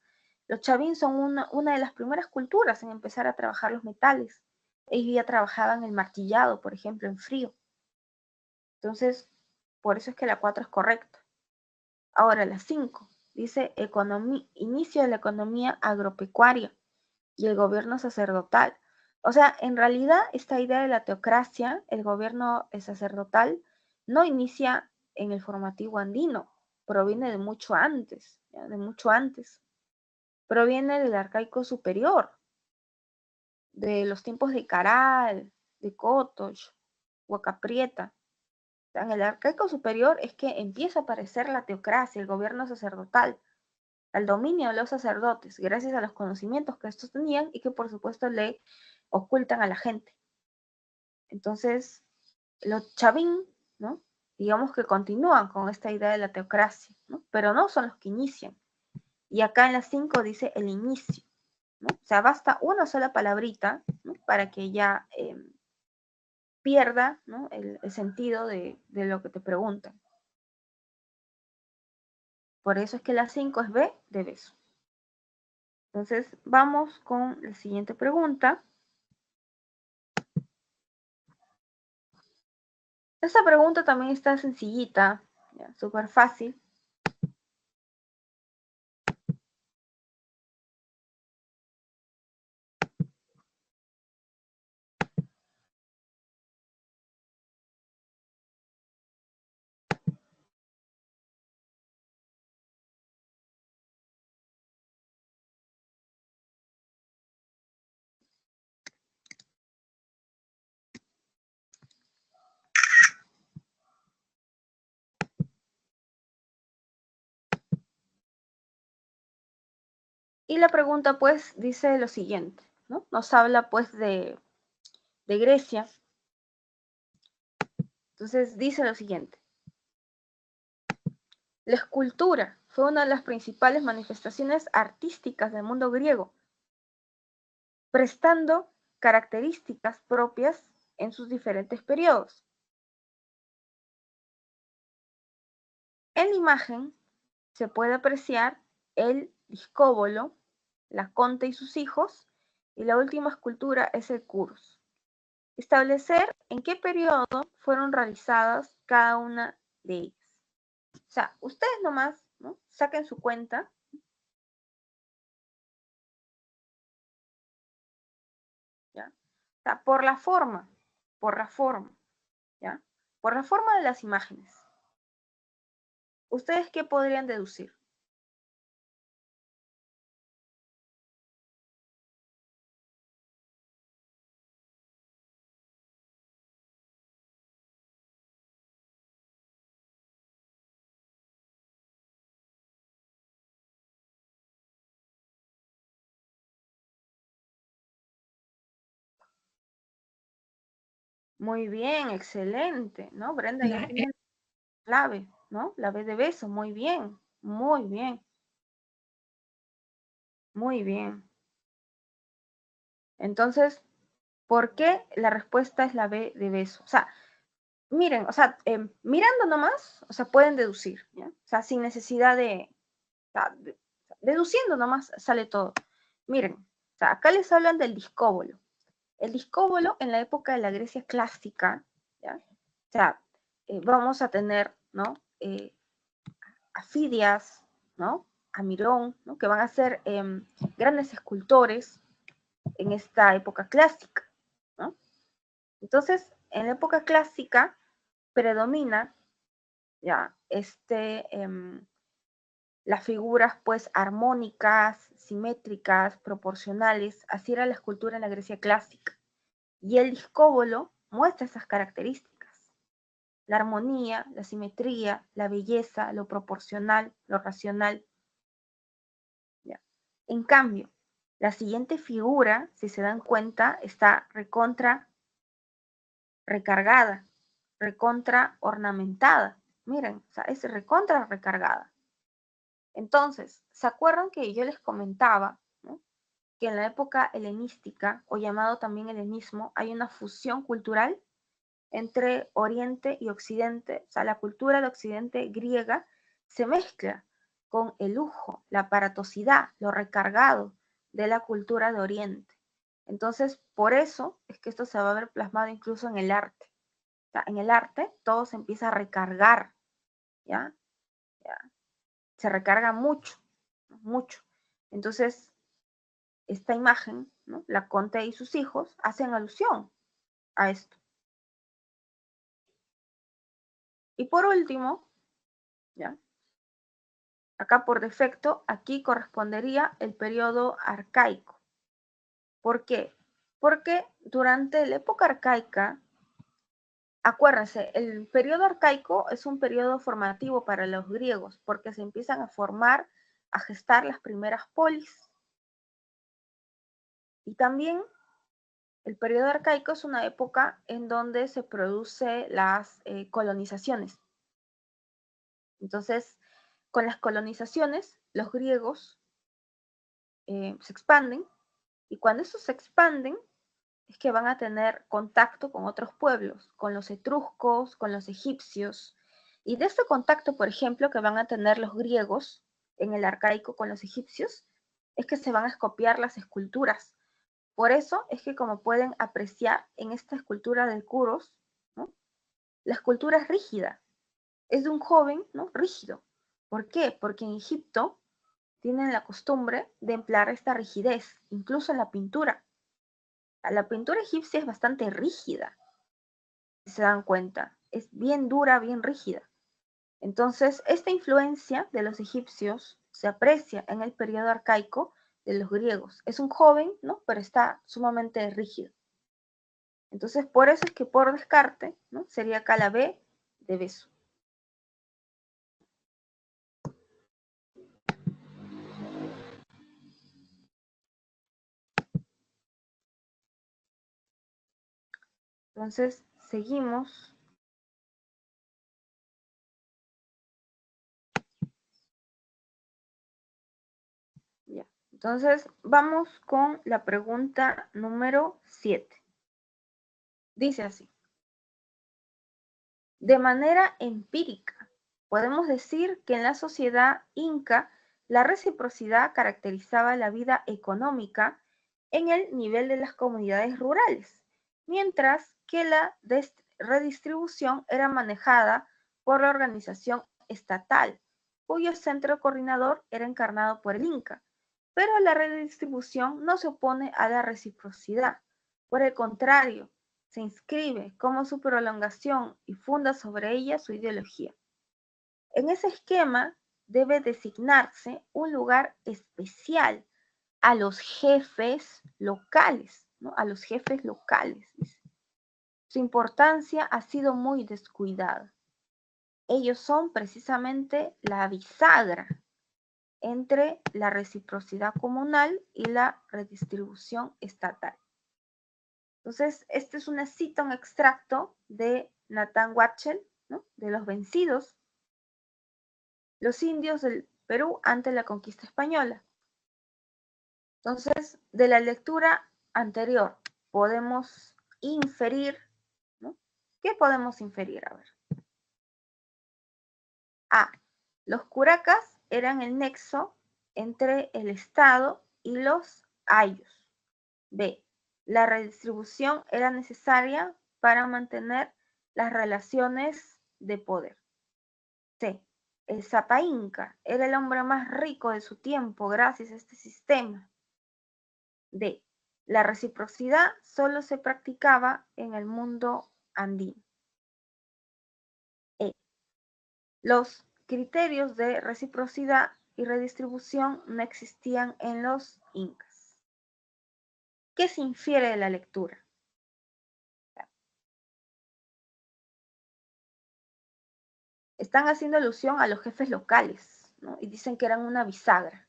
los chavín son una de las primeras culturas en empezar a trabajar los metales. Ellos ya trabajaban el martillado, por ejemplo, en frío. Entonces, por eso es que la 4 es correcta. Ahora, la 5 dice inicio de la economía agropecuaria y el gobierno sacerdotal. O sea, en realidad esta idea de la teocracia, el gobierno sacerdotal, no inicia en el formativo andino, proviene de mucho antes, ¿ya?, de mucho antes. Proviene del arcaico superior, de los tiempos de Caral, de Cotox, Huacaprieta. O sea, en el arcaico superior es que empieza a aparecer la teocracia, el gobierno sacerdotal, al dominio de los sacerdotes, gracias a los conocimientos que estos tenían y que por supuesto le ocultan a la gente. Entonces, los chavín, ¿no?, digamos que continúan con esta idea de la teocracia, ¿no?, pero no son los que inician. Y acá en la 5 dice el inicio, ¿no? O sea, basta una sola palabrita, ¿no?, para que ya pierda, ¿no?, el sentido de lo que te preguntan. Por eso es que la 5 es B de beso. Entonces, vamos con la siguiente pregunta. Esta pregunta también está sencillita, súper fácil. Y la pregunta pues dice lo siguiente, ¿no? Nos habla pues de Grecia. Entonces dice lo siguiente. La escultura fue una de las principales manifestaciones artísticas del mundo griego, prestando características propias en sus diferentes periodos. En la imagen se puede apreciar el discóbolo, la conte y sus hijos, y la última escultura es el curus. Establecer en qué periodo fueron realizadas cada una de ellas. O sea, ustedes nomás, ¿no?, saquen su cuenta, ¿ya? O sea, por la forma, ¿ya? Por la forma de las imágenes. ¿Ustedes qué podrían deducir? Muy bien, excelente, ¿no? Brenda ya tiene la clave, ¿no? La B de beso, muy bien, muy bien, muy bien. Entonces, ¿por qué la respuesta es la B de beso? O sea, miren, o sea, mirando nomás, o sea, pueden deducir, ¿ya? O sea, sin necesidad deduciendo nomás sale todo. Miren, o sea, acá les hablan del discóbolo. El discóbolo en la época de la Grecia clásica, ¿ya? O sea, vamos a tener, ¿no? A Fidias, ¿no? A Mirón, ¿no? Que van a ser grandes escultores en esta época clásica, ¿no? Entonces, en la época clásica predomina ya las figuras pues armónicas, simétricas, proporcionales, así era la escultura en la Grecia clásica. Y el discóbolo muestra esas características. La armonía, la simetría, la belleza, lo proporcional, lo racional. ¿Ya? En cambio, la siguiente figura, si se dan cuenta, está recontra recargada, recontra ornamentada. Miren, o sea, es recontra recargada. Entonces, ¿se acuerdan que yo les comentaba, ¿no? Que en la época helenística, o llamado también helenismo, hay una fusión cultural entre Oriente y Occidente? O sea, la cultura de Occidente griega se mezcla con el lujo, la aparatosidad, lo recargado de la cultura de Oriente. Entonces, por eso es que esto se va a ver plasmado incluso en el arte. O sea, en el arte todo se empieza a recargar, ¿ya? ¿Ya? Se recarga mucho, mucho. Entonces, esta imagen, ¿no? La Conte y sus hijos hacen alusión a esto. Y por último, ¿ya? Acá por defecto, aquí correspondería el periodo arcaico. ¿Por qué? Porque durante la época arcaica, acuérdense, el periodo arcaico es un periodo formativo para los griegos, porque se empiezan a formar, a gestar las primeras polis. Y también el periodo arcaico es una época en donde se producen las colonizaciones. Entonces, con las colonizaciones, los griegos se expanden, y cuando estos se expanden, es que van a tener contacto con otros pueblos, con los etruscos, con los egipcios. Y de este contacto, por ejemplo, que van a tener los griegos en el arcaico con los egipcios, es que se van a escopiar las esculturas. Por eso es que, como pueden apreciar en esta escultura del Kuros, ¿no? La escultura es rígida, es de un joven, ¿no? Rígido. ¿Por qué? Porque en Egipto tienen la costumbre de emplear esta rigidez, incluso en la pintura. La pintura egipcia es bastante rígida, si se dan cuenta, es bien dura, bien rígida. Entonces, esta influencia de los egipcios se aprecia en el periodo arcaico de los griegos. Es un joven, ¿no? Pero está sumamente rígido. Entonces, por eso es que por descarte, ¿no? Sería acá la B de beso. Entonces, seguimos. Ya. Entonces, vamos con la pregunta número 7. Dice así: de manera empírica, podemos decir que en la sociedad inca la reciprocidad caracterizaba la vida económica en el nivel de las comunidades rurales, mientras que la redistribución era manejada por la organización estatal, cuyo centro coordinador era encarnado por el inca. Pero la redistribución no se opone a la reciprocidad. Por el contrario, se inscribe como su prolongación y funda sobre ella su ideología. En ese esquema debe designarse un lugar especial a los jefes locales, ¿no? A los jefes locales. Su importancia ha sido muy descuidada. Ellos son precisamente la bisagra entre la reciprocidad comunal y la redistribución estatal. Entonces, este es una cita, un extracto de Nathan Watchell, ¿no? De Los vencidos, los indios del Perú ante la conquista española. Entonces, de la lectura anterior podemos inferir, ¿no? ¿Qué podemos inferir? A ver. A. Los curacas eran el nexo entre el Estado y los ayllus. B. La redistribución era necesaria para mantener las relaciones de poder. C. El Zapa Inca era el hombre más rico de su tiempo gracias a este sistema. D. La reciprocidad solo se practicaba en el mundo andino. E. Los criterios de reciprocidad y redistribución no existían en los incas. ¿Qué se infiere de la lectura? Están haciendo alusión a los jefes locales, ¿no? Y dicen que eran una bisagra.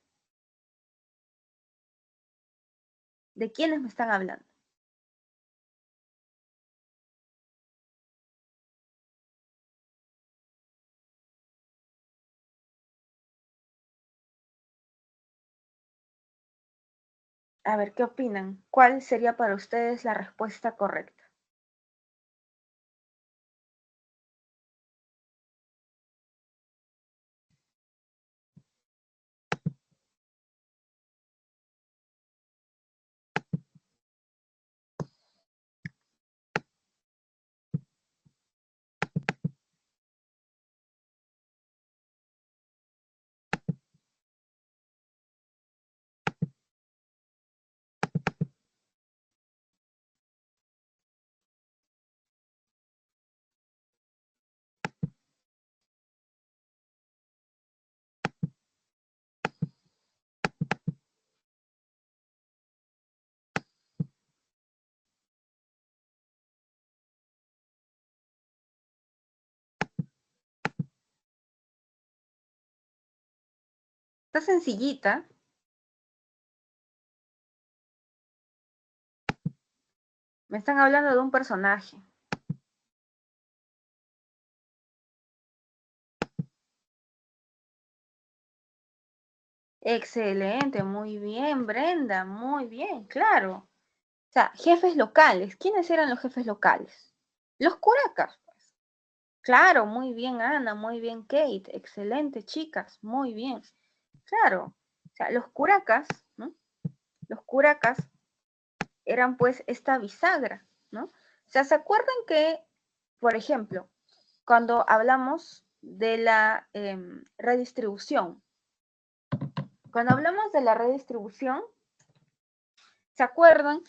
¿De quiénes me están hablando? A ver, ¿qué opinan? ¿Cuál sería para ustedes la respuesta correcta? Está sencillita. Me están hablando de un personaje. Excelente, muy bien, Brenda, muy bien, claro. O sea, jefes locales. ¿Quiénes eran los jefes locales? Los curacas, pues. Claro, muy bien, Ana, muy bien, Kate. Excelente, chicas, muy bien. Claro. O sea, los curacas, ¿no? Los curacas eran pues esta bisagra, ¿no? O sea, ¿se acuerdan que, por ejemplo, cuando hablamos de la redistribución, cuando hablamos de la redistribución, ¿se acuerdan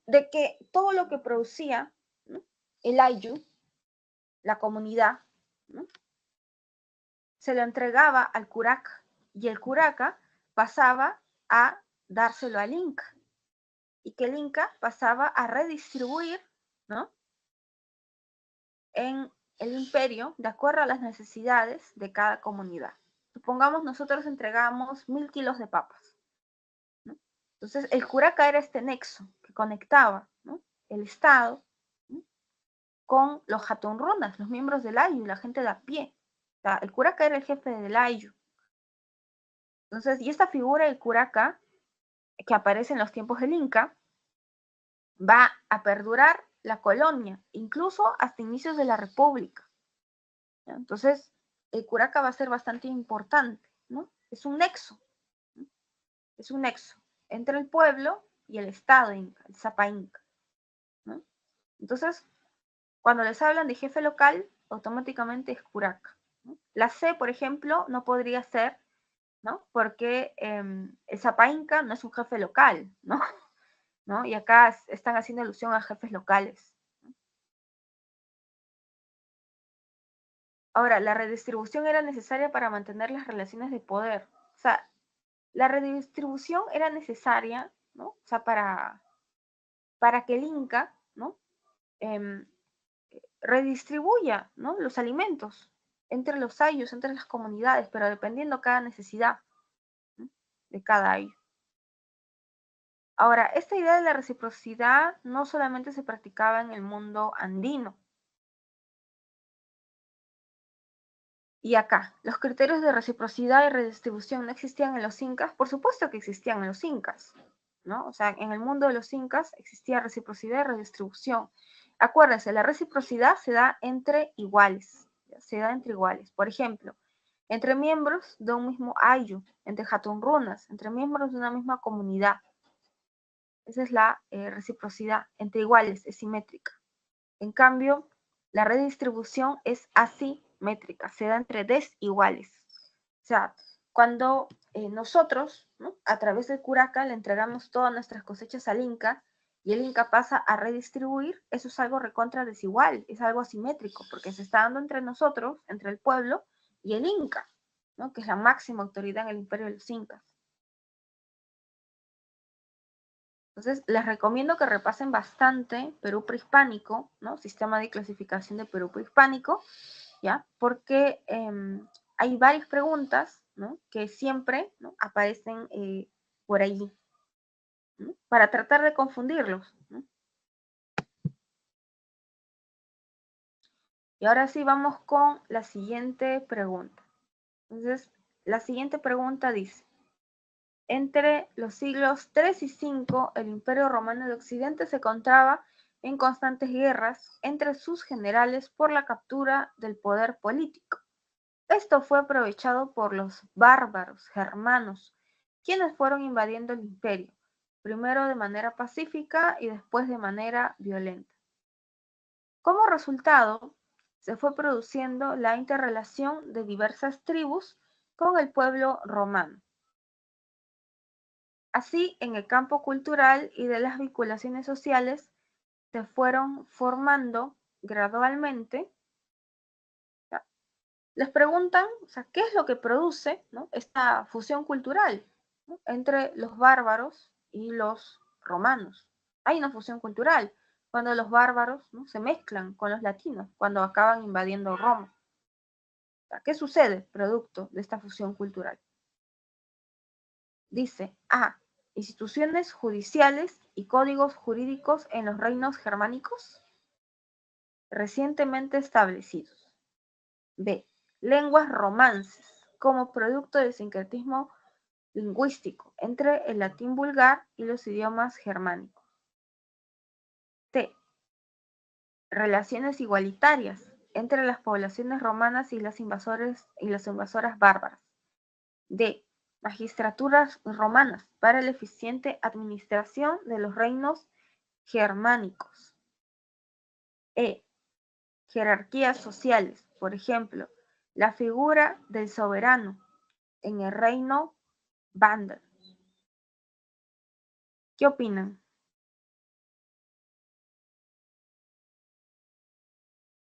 de que todo lo que producía, ¿no?, el ayllu, la comunidad, ¿no?, se lo entregaba al curaca y el curaca pasaba a dárselo al inca y que el inca pasaba a redistribuir, ¿no?, en el imperio de acuerdo a las necesidades de cada comunidad? Supongamos nosotros entregamos 1000 kilos de papas, ¿no? Entonces el curaca era este nexo que conectaba, ¿no?, el Estado, ¿no?, con los hatunrunas, los miembros del ayllu, la gente de a pie. O sea, el curaca era el jefe del ayllu. Entonces, y esta figura del curaca, que aparece en los tiempos del Inca, va a perdurar la colonia, incluso hasta inicios de la República. ¿Ya? Entonces, el curaca va a ser bastante importante, ¿no? Es un nexo, ¿no? Es un nexo entre el pueblo y el Estado Inca, el Zapa Inca, ¿no? Entonces, cuando les hablan de jefe local, automáticamente es curaca, ¿no? La C, por ejemplo, no podría ser, ¿no?, porque el Zapa Inca no es un jefe local, ¿no? ¿No? Y acá están haciendo alusión a jefes locales. Ahora, la redistribución era necesaria para mantener las relaciones de poder. O sea, la redistribución era necesaria, ¿no?, o sea, para que el Inca, ¿no?, eh, redistribuya, ¿no?, los alimentos entre los ayllus, entre las comunidades, pero dependiendo cada necesidad, ¿no?, de cada ayllu. Ahora, esta idea de la reciprocidad no solamente se practicaba en el mundo andino. Y acá, ¿los criterios de reciprocidad y redistribución no existían en los incas? Por supuesto que existían en los incas, ¿no? O sea, en el mundo de los incas existía reciprocidad y redistribución. Acuérdense, la reciprocidad se da entre iguales, se da entre iguales. Por ejemplo, entre miembros de un mismo ayllu, entre jatunrunas, entre miembros de una misma comunidad. Esa es la reciprocidad, entre iguales, es simétrica. En cambio, la redistribución es asimétrica, se da entre desiguales. O sea, cuando nosotros, ¿no?, a través del curaca le entregamos todas nuestras cosechas al Inca y el Inca pasa a redistribuir, eso es algo recontra desigual, es algo asimétrico, porque se está dando entre nosotros, entre el pueblo y el Inca, ¿no?, que es la máxima autoridad en el imperio de los Incas. Entonces, les recomiendo que repasen bastante Perú prehispánico, ¿no? Sistema de clasificación de Perú prehispánico, ¿ya? Porque hay varias preguntas, ¿no?, que siempre, ¿no?, aparecen por allí, ¿no?, para tratar de confundirlos, ¿no? Y ahora sí vamos con la siguiente pregunta. Entonces, la siguiente pregunta dice, entre los siglos III y V, el Imperio Romano de Occidente se encontraba en constantes guerras entre sus generales por la captura del poder político. Esto fue aprovechado por los bárbaros germanos, quienes fueron invadiendo el imperio, primero de manera pacífica y después de manera violenta. Como resultado, se fue produciendo la interrelación de diversas tribus con el pueblo romano. Así, en el campo cultural y de las vinculaciones sociales, se fueron formando gradualmente. Les preguntan, o sea, ¿qué es lo que produce, ¿no?, esta fusión cultural, ¿no?, entre los bárbaros y los romanos? Hay una fusión cultural cuando los bárbaros, ¿no?, se mezclan con los latinos, cuando acaban invadiendo Roma. O sea, ¿qué sucede producto de esta fusión cultural? Dice, A, instituciones judiciales y códigos jurídicos en los reinos germánicos recientemente establecidos. B, lenguas romances como producto del sincretismo lingüístico entre el latín vulgar y los idiomas germánicos. C, relaciones igualitarias entre las poblaciones romanas y las invasoras bárbaras. D, magistraturas romanas para la eficiente administración de los reinos germánicos. E, jerarquías sociales, por ejemplo, la figura del soberano en el reino vándalo. ¿Qué opinan?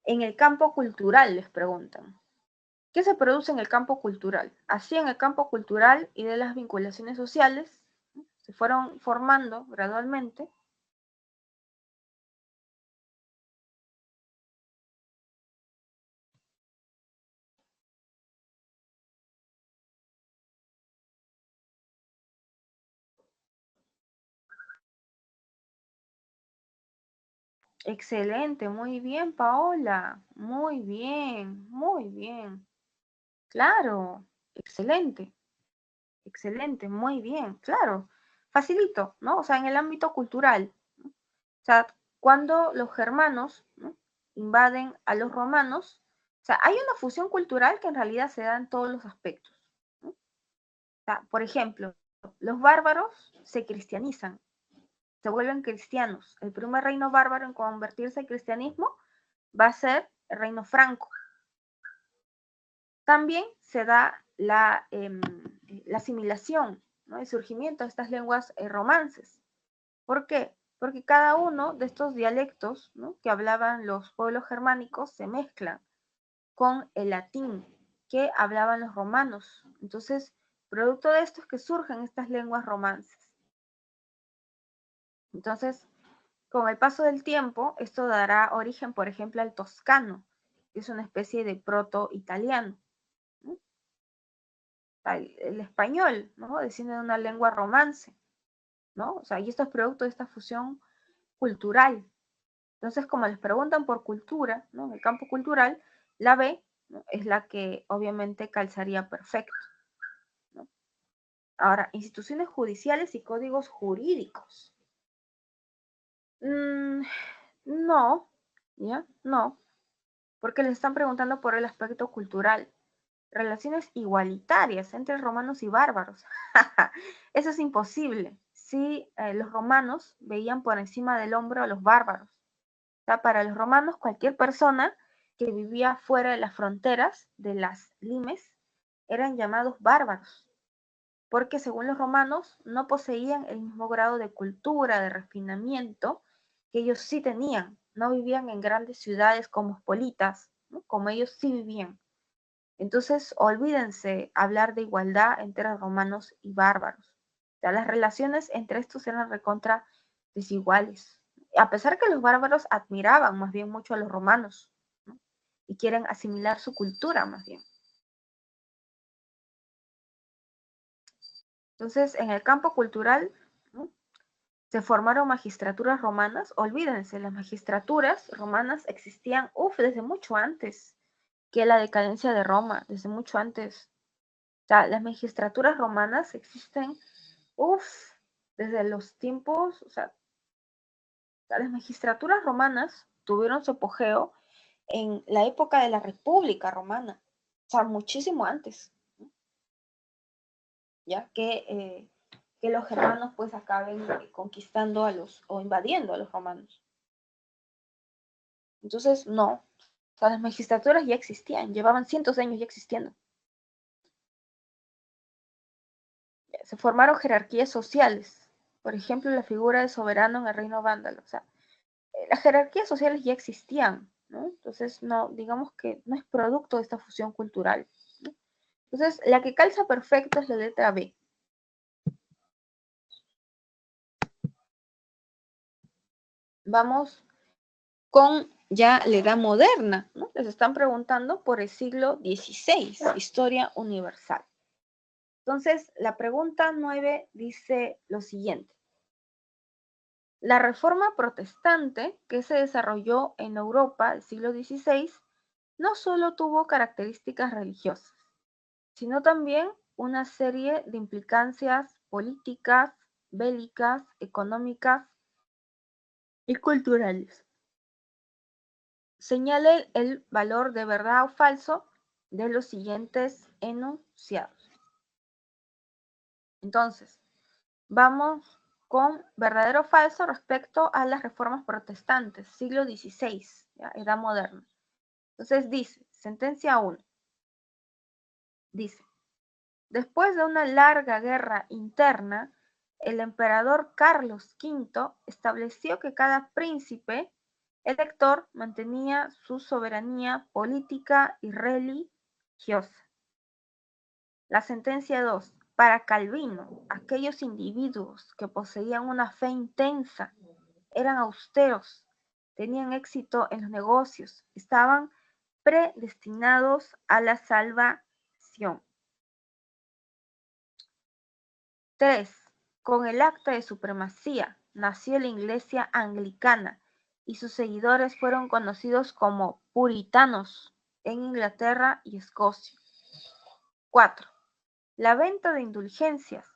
En el campo cultural, les preguntan. ¿Qué se produce en el campo cultural? Así, en el campo cultural y de las vinculaciones sociales, se fueron formando gradualmente. Excelente, muy bien, Paola. Muy bien, muy bien. Claro, excelente, excelente, muy bien, claro. Facilito, ¿no? O sea, en el ámbito cultural, ¿no? O sea, cuando los germanos, ¿no?, invaden a los romanos, o sea, hay una fusión cultural que en realidad se da en todos los aspectos, ¿no? O sea, por ejemplo, los bárbaros se cristianizan, se vuelven cristianos. El primer reino bárbaro en convertirse al cristianismo va a ser el reino franco. También se da la asimilación, ¿no?, el surgimiento de estas lenguas romances. ¿Por qué? Porque cada uno de estos dialectos, ¿no?, que hablaban los pueblos germánicos se mezclan con el latín que hablaban los romanos. Entonces, producto de esto es que surgen estas lenguas romances. Entonces, con el paso del tiempo, esto dará origen, por ejemplo, al toscano, que es una especie de proto-italiano, ¿no? El español, ¿no?, desciende de una lengua romance. ¿no? O sea, y esto es producto de esta fusión cultural. Entonces, como les preguntan por cultura, ¿no? En el campo cultural, la B, ¿no? Es la que obviamente calzaría perfecto, ¿no? Ahora, instituciones judiciales y códigos jurídicos. No, ¿ya? No, porque les están preguntando por el aspecto cultural. Relaciones igualitarias entre romanos y bárbaros. Eso es imposible. Si los romanos veían por encima del hombro a los bárbaros. O sea, para los romanos, cualquier persona que vivía fuera de las fronteras de las limes eran llamados bárbaros, porque según los romanos no poseían el mismo grado de cultura, de refinamiento que ellos sí tenían. No vivían en grandes ciudades cosmopolitas, ¿no? Como ellos sí vivían. Entonces, olvídense hablar de igualdad entre romanos y bárbaros. O sea, las relaciones entre estos eran recontra desiguales. A pesar que los bárbaros admiraban más bien mucho a los romanos, ¿no? Y quieren asimilar su cultura más bien. Entonces, en el campo cultural, ¿no? Se formaron magistraturas romanas. Olvídense, las magistraturas romanas existían desde mucho antes que la decadencia de Roma, desde mucho antes. O sea, las magistraturas romanas existen, uff, desde los tiempos, o sea, las magistraturas romanas tuvieron su apogeo en la época de la República Romana, o sea, muchísimo antes, ¿no? Ya que los germanos pues acaben conquistando a los, o invadiendo a los romanos. Entonces, no, o sea, las magistraturas ya existían, llevaban cientos de años ya existiendo. Se formaron jerarquías sociales, por ejemplo, la figura de soberano en el reino vándalo, o sea, las jerarquías sociales ya existían, ¿no? Entonces, no, digamos que no es producto de esta fusión cultural, ¿no? Entonces, la que calza perfecto es la letra B. Vamos con ya la edad moderna, ¿no? Les están preguntando por el siglo XVI, historia universal. Entonces, la pregunta 9 dice lo siguiente. La reforma protestante que se desarrolló en Europa del siglo XVI no solo tuvo características religiosas, sino también una serie de implicancias políticas, bélicas, económicas y culturales. Señale el valor de verdad o falso de los siguientes enunciados. Entonces, vamos con verdadero o falso respecto a las reformas protestantes, siglo XVI, ¿ya? Edad moderna. Entonces dice, sentencia 1, dice, después de una larga guerra interna, el emperador Carlos V estableció que cada príncipe elector mantenía su soberanía política y religiosa. La sentencia 2. Para Calvino, aquellos individuos que poseían una fe intensa, eran austeros, tenían éxito en los negocios, estaban predestinados a la salvación. 3. Con el acta de supremacía nació la Iglesia anglicana y sus seguidores fueron conocidos como puritanos en Inglaterra y Escocia. 4. La venta de indulgencias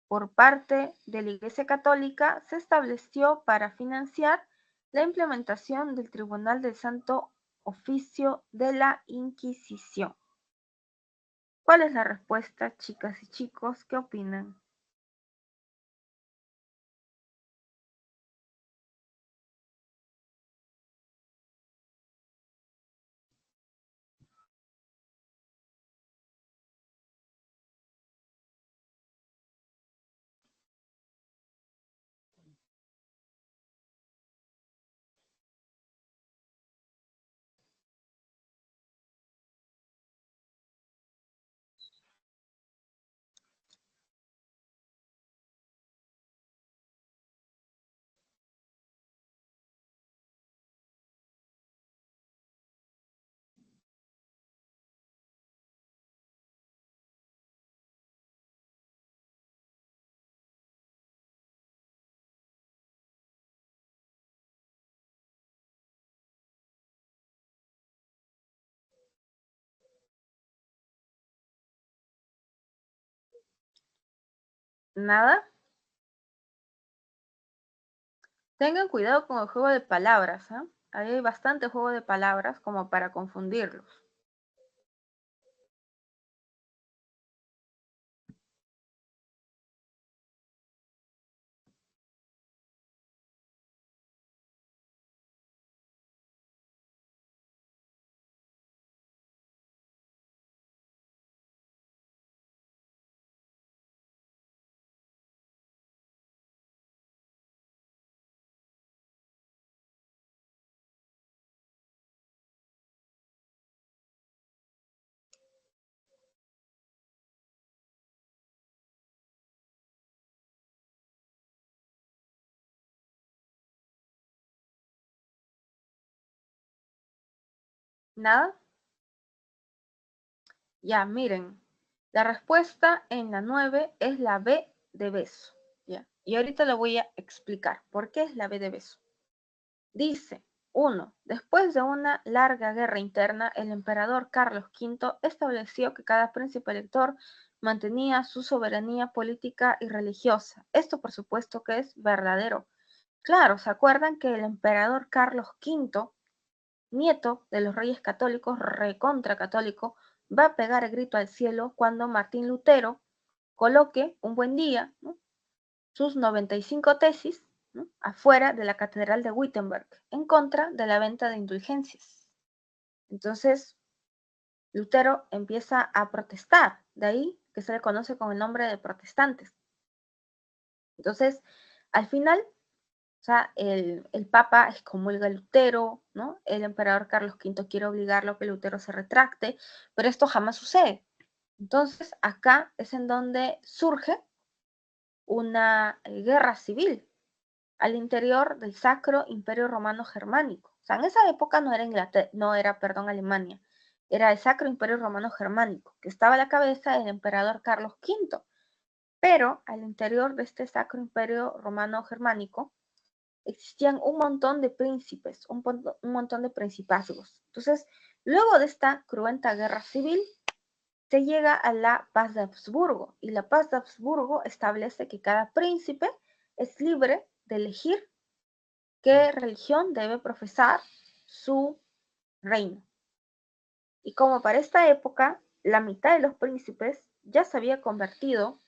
por parte de la Iglesia Católica se estableció para financiar la implementación del Tribunal del Santo Oficio de la Inquisición. ¿Cuál es la respuesta, chicas y chicos? ¿Qué opinan? Nada. Tengan cuidado con el juego de palabras, ¿eh? Ahí hay bastante juego de palabras como para confundirlos. ¿Nada? Ya, miren. La respuesta en la 9 es la B de beso. ¿Ya? Y ahorita lo voy a explicar. ¿Por qué es la B de beso? Dice, 1. Después de una larga guerra interna, el emperador Carlos V estableció que cada príncipe elector mantenía su soberanía política y religiosa. Esto, por supuesto, que es verdadero. Claro, ¿se acuerdan que el emperador Carlos V, nieto de los reyes católicos, recontra católico, va a pegar el grito al cielo cuando Martín Lutero coloque un buen día, ¿no?, sus 95 tesis, ¿no?, afuera de la Catedral de Wittenberg, en contra de la venta de indulgencias? Entonces, Lutero empieza a protestar, de ahí que se le conoce con el nombre de protestantes. Entonces, al final, o sea, el Papa excomulga a Lutero, ¿no? El emperador Carlos V quiere obligarlo a que Lutero se retracte, pero esto jamás sucede. Entonces, acá es en donde surge una guerra civil al interior del Sacro Imperio Romano Germánico. O sea, en esa época no era Inglaterra, no era, perdón, Alemania, era el Sacro Imperio Romano Germánico, que estaba a la cabeza del emperador Carlos V. Pero al interior de este Sacro Imperio Romano Germánico existían un montón de príncipes, un montón de principazgos. Entonces, luego de esta cruenta guerra civil, se llega a la Paz de Habsburgo, y la Paz de Habsburgo establece que cada príncipe es libre de elegir qué religión debe profesar su reino. Y como para esta época, la mitad de los príncipes ya se había convertido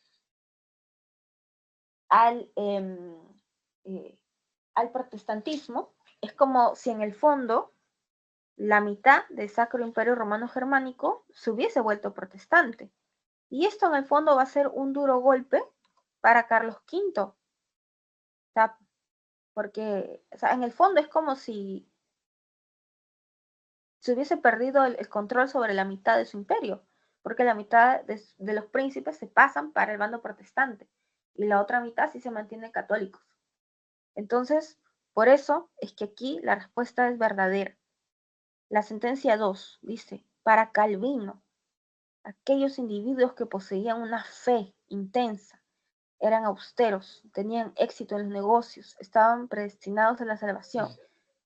al, eh, al protestantismo, es como si en el fondo la mitad del Sacro Imperio Romano Germánico se hubiese vuelto protestante. Y esto en el fondo va a ser un duro golpe para Carlos V. O sea, porque, o sea, en el fondo es como si se hubiese perdido el control sobre la mitad de su imperio, porque la mitad de los príncipes se pasan para el bando protestante y la otra mitad sí se mantienen católicos. Entonces, por eso es que aquí la respuesta es verdadera. La sentencia 2 dice, para Calvino, aquellos individuos que poseían una fe intensa, eran austeros, tenían éxito en los negocios, estaban predestinados a la salvación.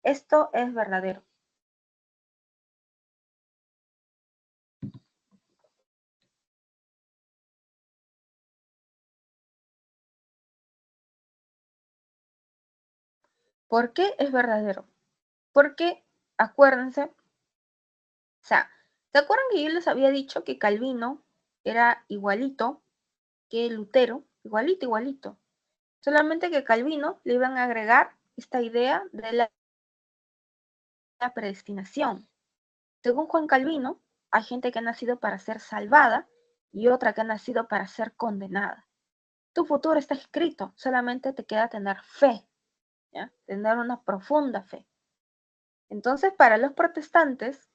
Esto es verdadero. ¿Por qué es verdadero? Porque, acuérdense, o sea, ¿se acuerdan que yo les había dicho que Calvino era igualito que Lutero? Igualito, igualito. Solamente que Calvino le iban a agregar esta idea de la predestinación. Según Juan Calvino, hay gente que ha nacido para ser salvada y otra que ha nacido para ser condenada. Tu futuro está escrito, solamente te queda tener fe, ¿ya? Tener una profunda fe. Entonces, para los protestantes,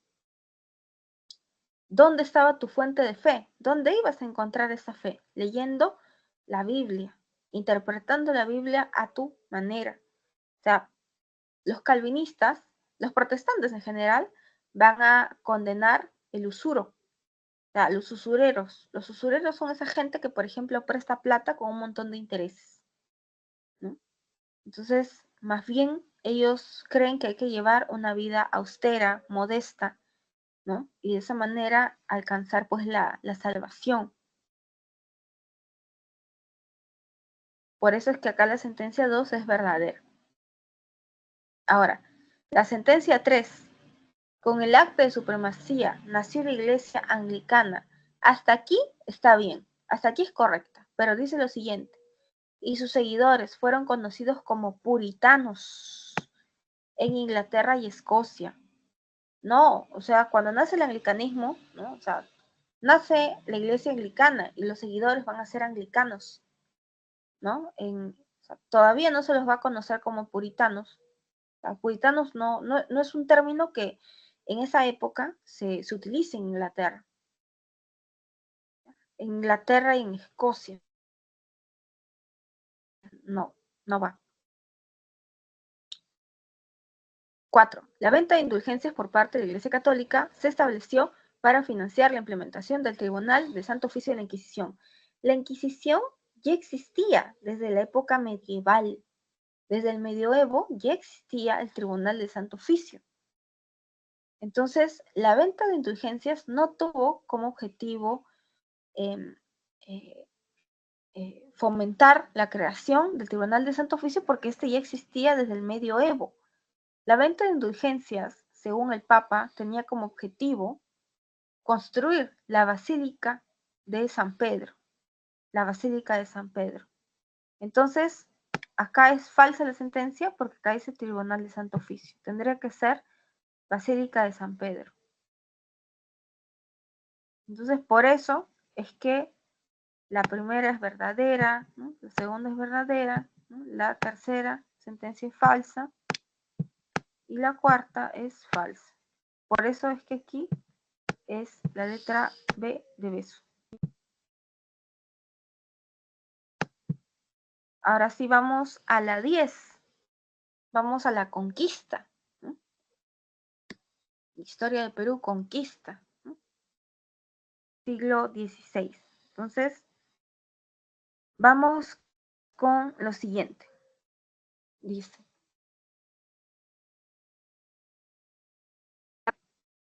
¿dónde estaba tu fuente de fe? ¿Dónde ibas a encontrar esa fe? Leyendo la Biblia, interpretando la Biblia a tu manera. O sea, los calvinistas, los protestantes en general, van a condenar el usuro. O sea, los usureros. Los usureros son esa gente que, por ejemplo, presta plata con un montón de intereses, ¿no? Entonces, más bien, ellos creen que hay que llevar una vida austera, modesta, ¿no? Y de esa manera alcanzar pues la salvación. Por eso es que acá la sentencia 2 es verdadera. Ahora, la sentencia 3. Con el acta de supremacía nació la iglesia anglicana. Hasta aquí está bien, hasta aquí es correcta, pero dice lo siguiente: y sus seguidores fueron conocidos como puritanos en Inglaterra y Escocia. No, o sea, cuando nace el anglicanismo, ¿no? O sea, nace la iglesia anglicana y los seguidores van a ser anglicanos, ¿no? O sea, todavía no se los va a conocer como puritanos. O sea, puritanos no es un término que en esa época se utilice en Inglaterra. En Inglaterra y en Escocia. No, no va. 4. La venta de indulgencias por parte de la Iglesia Católica se estableció para financiar la implementación del Tribunal de Santo Oficio de la Inquisición. La Inquisición ya existía desde la época medieval. Desde el medioevo ya existía el Tribunal de Santo Oficio. Entonces, la venta de indulgencias no tuvo como objetivo eh, fomentar la creación del Tribunal de Santo Oficio porque este ya existía desde el medioevo. La venta de indulgencias, según el Papa, tenía como objetivo construir la Basílica de San Pedro, la Basílica de San Pedro. Entonces, acá es falsa la sentencia porque acá dice Tribunal de Santo Oficio. Tendría que ser Basílica de San Pedro. Entonces, por eso es que la primera es verdadera, ¿no? La segunda es verdadera, ¿no? La tercera sentencia es falsa y la cuarta es falsa. Por eso es que aquí es la letra B de beso. Ahora sí vamos a la 10. Vamos a la conquista. ¿No? Historia del Perú, conquista. ¿No? Siglo XVI. Entonces, vamos con lo siguiente. Dice,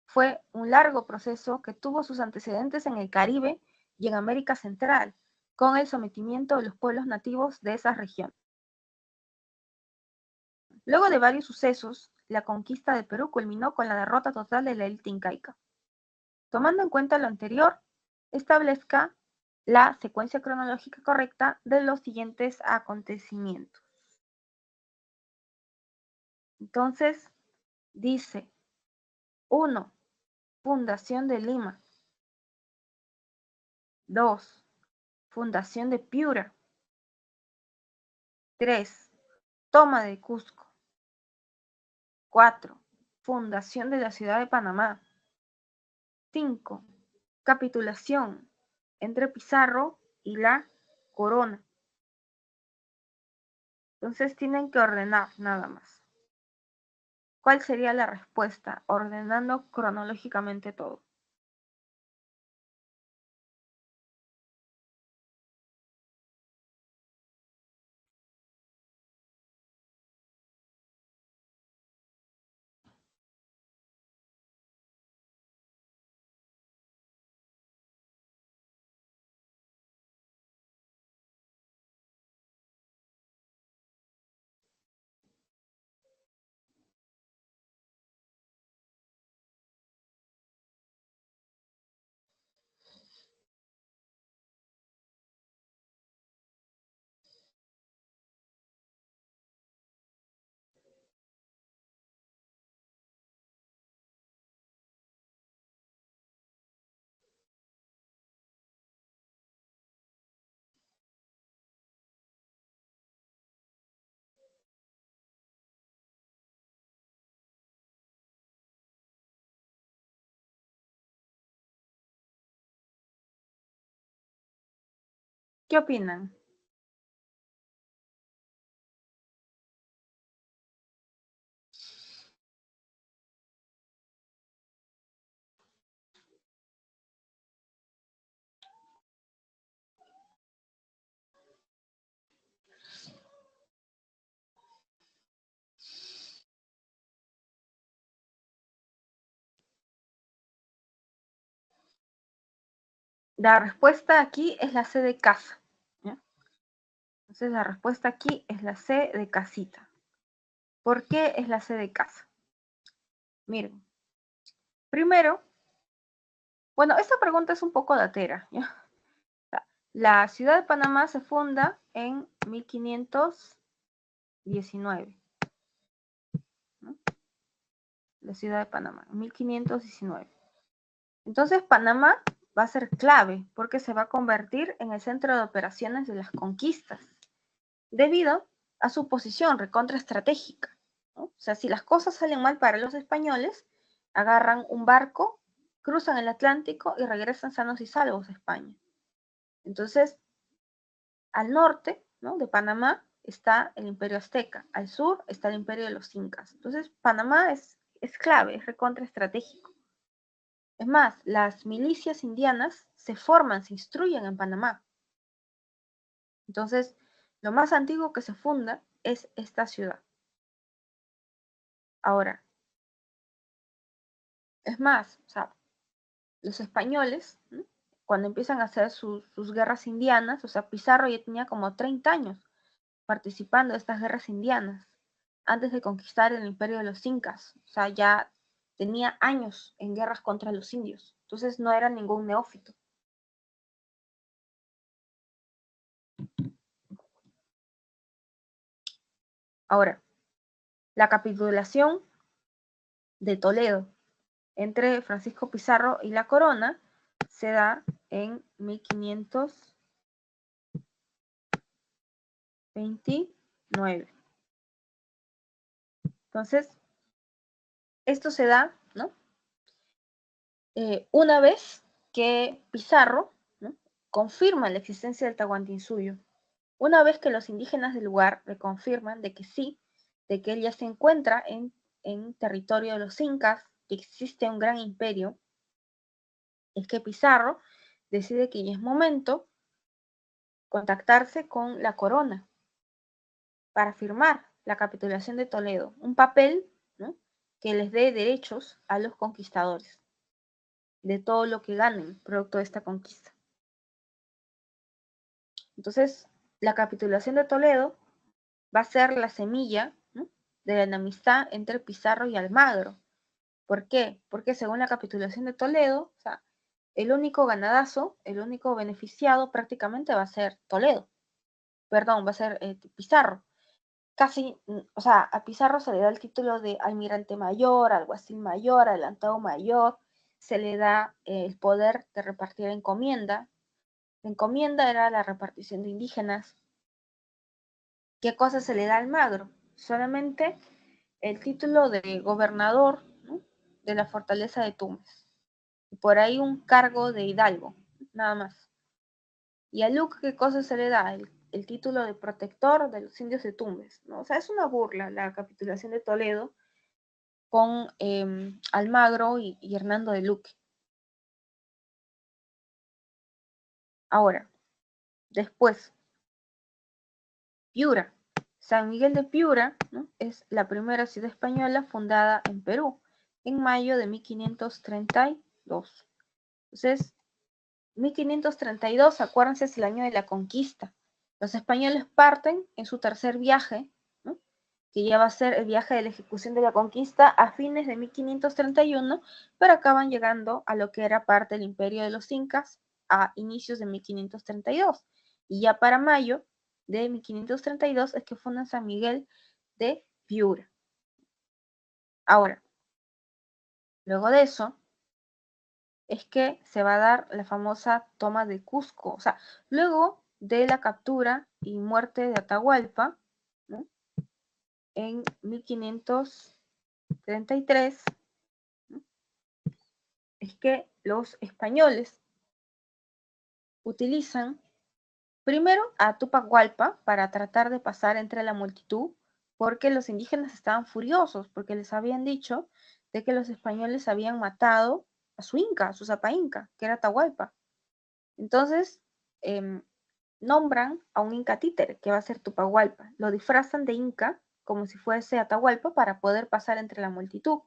fue un largo proceso que tuvo sus antecedentes en el Caribe y en América Central, con el sometimiento de los pueblos nativos de esas regiones. Luego de varios sucesos, la conquista de Perú culminó con la derrota total de la élite incaica. Tomando en cuenta lo anterior, establezca la secuencia cronológica correcta de los siguientes acontecimientos. Entonces, dice 1. Fundación de Lima. 2. Fundación de Piura. 3. Toma de Cusco. 4. Fundación de la ciudad de Panamá. 5. Capitulación entre Pizarro y la corona. Entonces tienen que ordenar nada más. ¿Cuál sería la respuesta? Ordenando cronológicamente todo. ¿Qué opinan? La respuesta aquí es la C de casa. ¿Ya? Entonces la respuesta aquí es la C de casita. ¿Por qué es la C de casa? Miren, primero, bueno, esta pregunta es un poco datera, ¿ya? La ciudad de Panamá se funda en 1519, ¿no? La ciudad de Panamá, en 1519. Entonces Panamá va a ser clave porque se va a convertir en el centro de operaciones de las conquistas, debido a su posición recontraestratégica, ¿no? O sea, si las cosas salen mal para los españoles, agarran un barco, cruzan el Atlántico y regresan sanos y salvos a España. Entonces, al norte, ¿no?, de Panamá está el Imperio Azteca, al sur está el Imperio de los Incas. Entonces, Panamá es clave, es recontraestratégico. Es más, las milicias indianas se forman, se instruyen en Panamá. Entonces, lo más antiguo que se funda es esta ciudad. Ahora, es más, o sea, los españoles, ¿no?, cuando empiezan a hacer sus guerras indianas, o sea, Pizarro ya tenía como 30 años participando de estas guerras indianas, antes de conquistar el imperio de los incas. O sea, ya tenía años en guerras contra los indios. Entonces no era ningún neófito. Ahora, la capitulación de Toledo entre Francisco Pizarro y la corona se da en 1529. Entonces, esto se da, ¿no?, una vez que Pizarro, ¿no?, confirma la existencia del Tahuantinsuyo. Una vez que los indígenas del lugar le confirman de que sí, de que él ya se encuentra en territorio de los incas, que existe un gran imperio, es que Pizarro decide que ya es momento contactarse con la corona para firmar la capitulación de Toledo, un papel, ¿no?, que les dé derechos a los conquistadores de todo lo que ganen producto de esta conquista. Entonces, la capitulación de Toledo va a ser la semilla, ¿no?, de la enemistad entre Pizarro y Almagro. ¿Por qué? Porque según la capitulación de Toledo, o sea, el único ganadazo, el único beneficiado prácticamente va a ser Toledo. Perdón, va a ser Pizarro. Casi, o sea, a Pizarro se le da el título de almirante mayor, alguacil mayor, adelantado mayor, se le da el poder de repartir encomienda. La encomienda era la repartición de indígenas. ¿Qué cosa se le da a Almagro? Solamente el título de gobernador, ¿no?, de la fortaleza de Tumbes. Y por ahí un cargo de hidalgo, nada más. Y a Luke, ¿qué cosa se le da? El título de protector de los indios de Tumbes, ¿no? O sea, es una burla la capitulación de Toledo con Almagro y Hernando de Luque. Ahora, después, Piura. San Miguel de Piura, ¿no?, es la primera ciudad española fundada en Perú en mayo de 1532. Entonces, 1532, acuérdense, es el año de la conquista. Los españoles parten en su tercer viaje, ¿no?, que ya va a ser el viaje de la ejecución de la conquista a fines de 1531, pero acaban llegando a lo que era parte del imperio de los incas a inicios de 1532. Y ya para mayo de 1532 es que fundan San Miguel de Piura. Ahora, luego de eso, es que se va a dar la famosa toma de Cusco. O sea, luego de la captura y muerte de Atahualpa, ¿no?, en 1533, ¿no?, es que los españoles utilizan primero a Tupac Hualpa para tratar de pasar entre la multitud, porque los indígenas estaban furiosos, porque les habían dicho de que los españoles habían matado a su inca, a su zapa inca, que era Atahualpa. Entonces, nombran a un inca títere, que va a ser Tupac Hualpa. Lo disfrazan de inca, como si fuese Atahualpa, para poder pasar entre la multitud.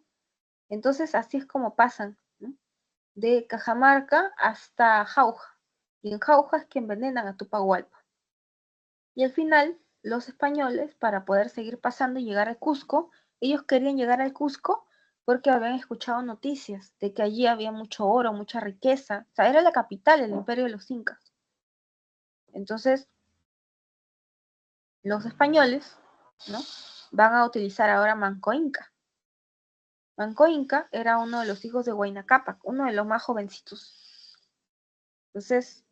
Entonces, así es como pasan, ¿no?, de Cajamarca hasta Jauja. Y en Jauja es que envenenan a Tupac Hualpa. Y al final, los españoles, para poder seguir pasando y llegar al Cusco, ellos querían llegar al Cusco porque habían escuchado noticias de que allí había mucho oro, mucha riqueza. O sea, era la capital, el imperio de los incas. Entonces, los españoles, ¿no?, van a utilizar ahora Manco Inca. Manco Inca era uno de los hijos de Huayna Cápac, uno de los más jovencitos. Entonces,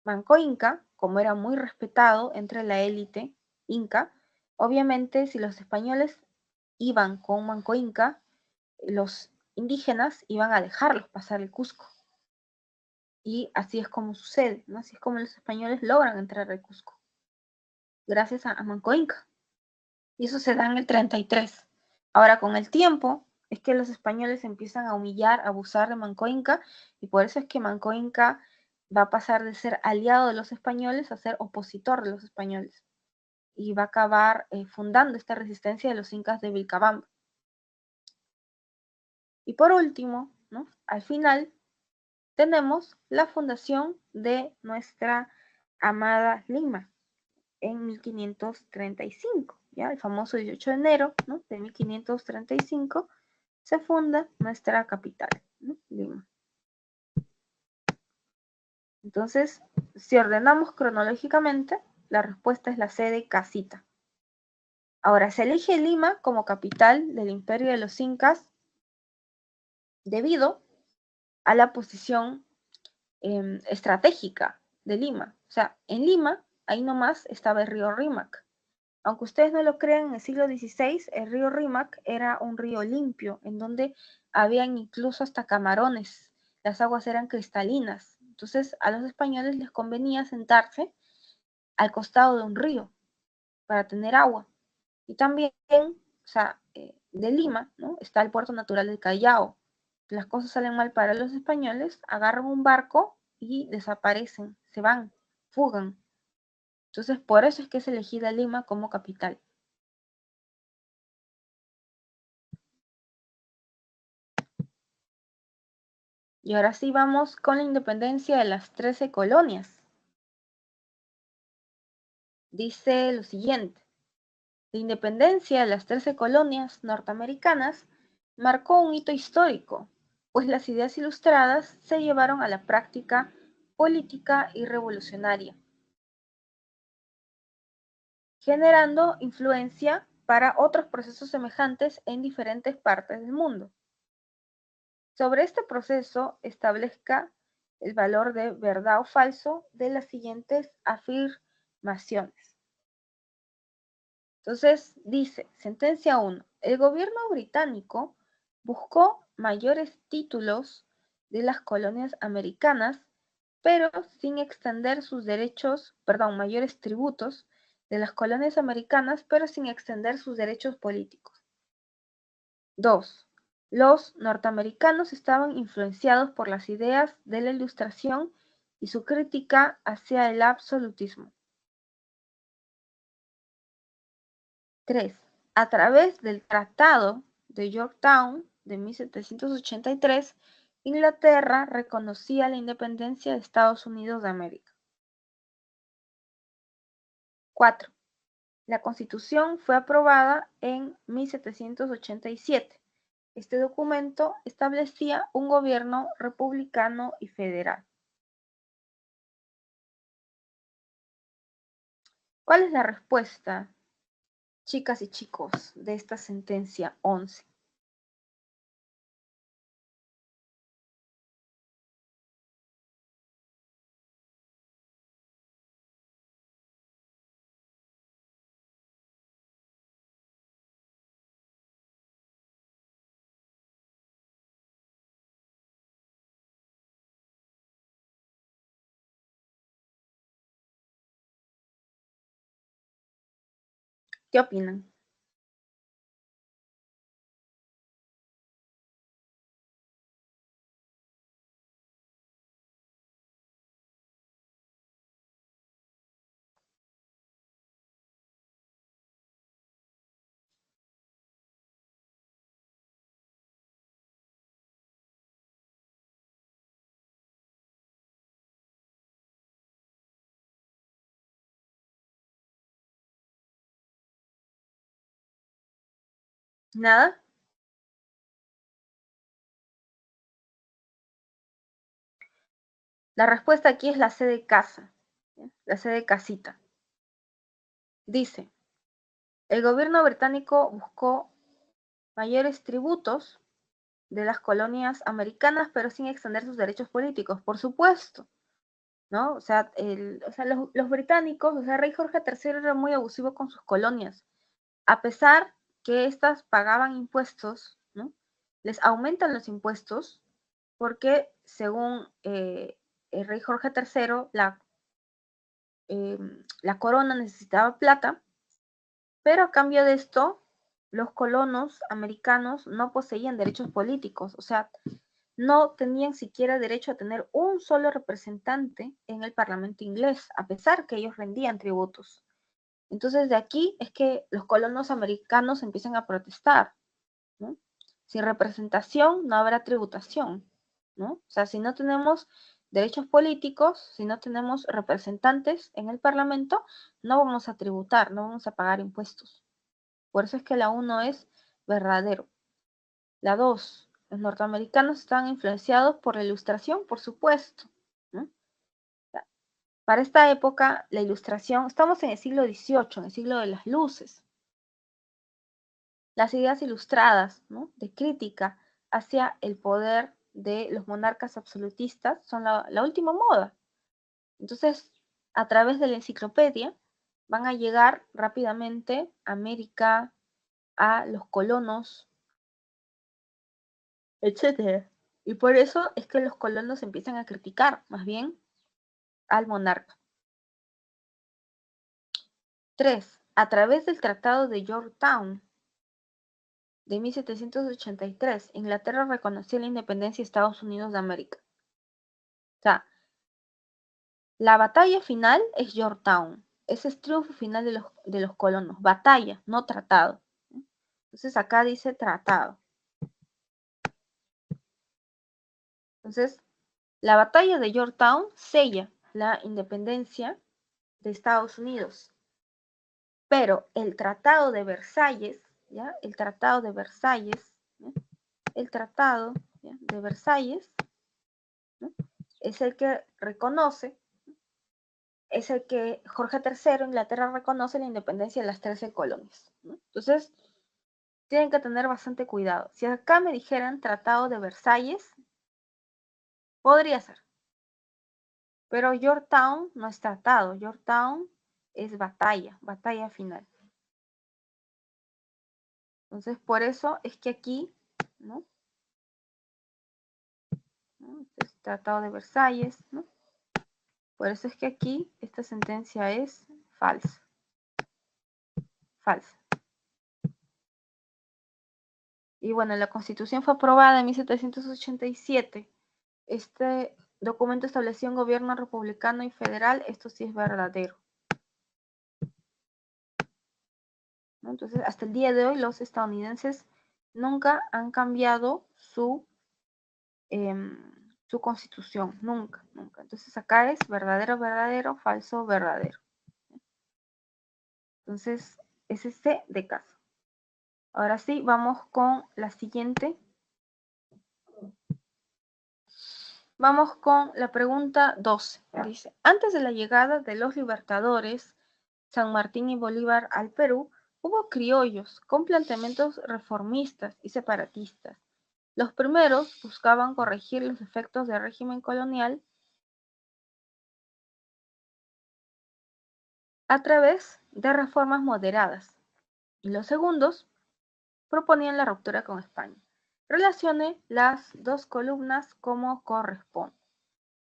Manco Inca, como era muy respetado entre la élite inca, obviamente si los españoles iban con Manco Inca, los indígenas iban a dejarlos pasar el Cusco. Y así es como sucede, ¿no? Así es como los españoles logran entrar al Cusco, gracias a Manco Inca. Y eso se da en el 33. Ahora, con el tiempo, es que los españoles empiezan a humillar, a abusar de Manco Inca, y por eso es que Manco Inca va a pasar de ser aliado de los españoles a ser opositor de los españoles. Y va a acabar fundando esta resistencia de los incas de Vilcabamba. Y por último, ¿no?, al final, tenemos la fundación de nuestra amada Lima en 1535, ¿ya? El famoso 18 de enero, ¿no?, de 1535 se funda nuestra capital, ¿no?, Lima. Entonces, si ordenamos cronológicamente, la respuesta es la C de Casita. Ahora, se elige Lima como capital del imperio de los incas debido a la posición estratégica de Lima. O sea, en Lima, ahí nomás estaba el río Rímac. Aunque ustedes no lo crean, en el siglo XVI el río Rímac era un río limpio, en donde habían incluso hasta camarones. Las aguas eran cristalinas. Entonces a los españoles les convenía sentarse al costado de un río para tener agua. Y también, o sea, de Lima, ¿no?, está el puerto natural del Callao. Las cosas salen mal para los españoles, agarran un barco y desaparecen, se van, fugan. Entonces, por eso es que es elegida Lima como capital. Y ahora sí vamos con la independencia de las 13 colonias. Dice lo siguiente: la independencia de las 13 colonias norteamericanas marcó un hito histórico, pues las ideas ilustradas se llevaron a la práctica política y revolucionaria, generando influencia para otros procesos semejantes en diferentes partes del mundo. Sobre este proceso establezca el valor de verdad o falso de las siguientes afirmaciones. Entonces dice, sentencia 1, el gobierno británico buscó mayores títulos de las colonias americanas, pero sin extender sus derechos, perdón, mayores tributos de las colonias americanas, pero sin extender sus derechos políticos. 2. Los norteamericanos estaban influenciados por las ideas de la Ilustración y su crítica hacia el absolutismo. 3. A través del Tratado de Yorktown de 1783, Inglaterra reconocía la independencia de Estados Unidos de América. 4. La Constitución fue aprobada en 1787. Este documento establecía un gobierno republicano y federal. ¿Cuál es la respuesta, chicas y chicos, de esta sentencia 11? ¿Qué opinan? ¿Nada? La respuesta aquí es la C de casa, ¿ya? La C de casita. Dice, el gobierno británico buscó mayores tributos de las colonias americanas, pero sin extender sus derechos políticos, por supuesto, ¿no? O sea, los británicos, o sea, el rey Jorge III era muy abusivo con sus colonias. A pesar que éstas pagaban impuestos, ¿no? Les aumentan los impuestos porque, según el rey Jorge III, la corona necesitaba plata, pero a cambio de esto, los colonos americanos no poseían derechos políticos, o sea, no tenían siquiera derecho a tener un solo representante en el Parlamento inglés, a pesar que ellos rendían tributos. Entonces, de aquí es que los colonos americanos empiezan a protestar, ¿no? Sin representación no habrá tributación, ¿no? O sea, si no tenemos derechos políticos, si no tenemos representantes en el Parlamento, no vamos a tributar, no vamos a pagar impuestos. Por eso es que la 1 es verdadero. La 2, los norteamericanos están influenciados por la Ilustración, por supuesto, ¿no? Para esta época, la Ilustración, estamos en el siglo XVIII, en el siglo de las luces. Las ideas ilustradas, ¿no?, de crítica hacia el poder de los monarcas absolutistas son la última moda. Entonces, a través de la enciclopedia van a llegar rápidamente a América, a los colonos, etc. Y por eso es que los colonos empiezan a criticar más bien al monarca. 3. A través del Tratado de Yorktown de 1783, Inglaterra reconoció la independencia de Estados Unidos de América. O sea, la batalla final es Yorktown. Ese es triunfo final de los colonos. Batalla, no tratado. Entonces acá dice tratado. Entonces, la batalla de Yorktown sella la independencia de Estados Unidos. Pero el Tratado de Versalles, ¿ya? El Tratado de Versalles, ¿ya? El Tratado, ¿ya?, de Versalles, ¿no?, es el que reconoce, es el que Jorge III, Inglaterra, reconoce la independencia de las 13 colonias, ¿no? Entonces, tienen que tener bastante cuidado. Si acá me dijeran Tratado de Versalles, podría ser. Pero Yorktown no es tratado, Yorktown es batalla, batalla final. Entonces, por eso es que aquí, ¿no?, este es el Tratado de Versalles, ¿no? Por eso es que aquí esta sentencia es falsa. Falsa. Y bueno, la Constitución fue aprobada en 1787. Este documento estableció un gobierno republicano y federal. Esto sí es verdadero, ¿no? Entonces, hasta el día de hoy, los estadounidenses nunca han cambiado su constitución. Nunca, nunca. Entonces, acá es verdadero, verdadero, falso, verdadero. Entonces, es este de caso. Ahora sí, vamos con la siguiente. Vamos con la pregunta 12. Dice, antes de la llegada de los libertadores, San Martín y Bolívar al Perú, hubo criollos con planteamientos reformistas y separatistas. Los primeros buscaban corregir los efectos del régimen colonial a través de reformas moderadas, y los segundos proponían la ruptura con España. Relacione las dos columnas como corresponde,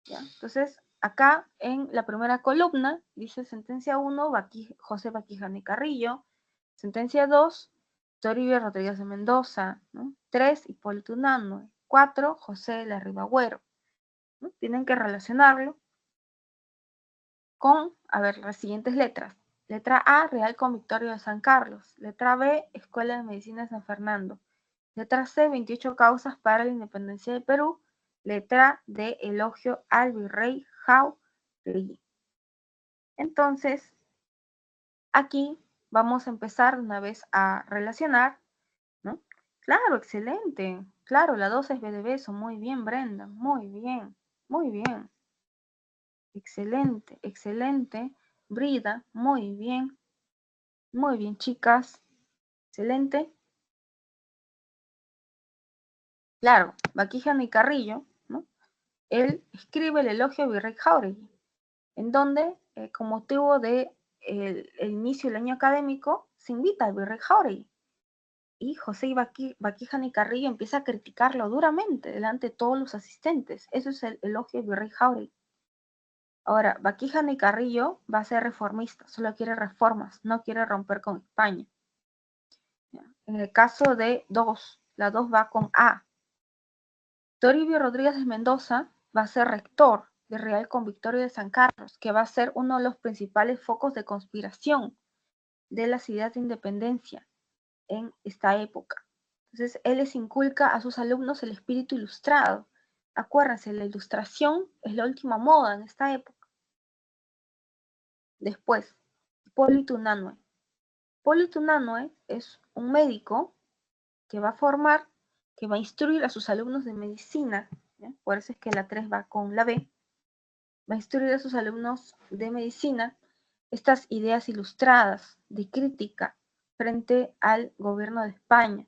¿ya? Entonces, acá en la primera columna dice sentencia 1, José Baquijano y Carrillo. Sentencia 2, Toribio Rodríguez de Mendoza, ¿no? 3, Hipólito Unanue. 4, José de la Ribagüero, ¿no? Tienen que relacionarlo con, a ver, las siguientes letras. Letra A, Real Convictorio de San Carlos. Letra B, Escuela de Medicina de San Fernando. Letra C, 28 causas para la independencia de Perú. Letra D, elogio al virrey Jauregui. Entonces, aquí vamos a empezar una vez a relacionar, ¿no? Claro, excelente. Claro, la 2 es B de beso. Muy bien, Brenda. Muy bien. Muy bien. Excelente, excelente. Brida, muy bien. Muy bien, chicas. Excelente. Claro, Baquijano y Carrillo, ¿no? Él escribe el elogio a Virrey Jáuregui, en donde, con motivo de el inicio del año académico, se invita al Virrey Jáuregui. Y José Baquijano y Carrillo empieza a criticarlo duramente delante de todos los asistentes. Eso es el elogio de Virrey Jáuregui. Ahora, Baquijano y Carrillo va a ser reformista, solo quiere reformas, no quiere romper con España. En el caso de 2, la 2 va con A. Toribio Rodríguez de Mendoza va a ser rector del Real Convictorio de San Carlos, que va a ser uno de los principales focos de conspiración de las ideas de independencia en esta época. Entonces, él les inculca a sus alumnos el espíritu ilustrado. Acuérdense, la ilustración es la última moda en esta época. Después, Hipólito Unanue. Hipólito Unanue es un médico que va a formar, que va a instruir a sus alumnos de medicina, ¿ya? Por eso es que la 3 va con la B, va a instruir a sus alumnos de medicina estas ideas ilustradas de crítica frente al gobierno de España.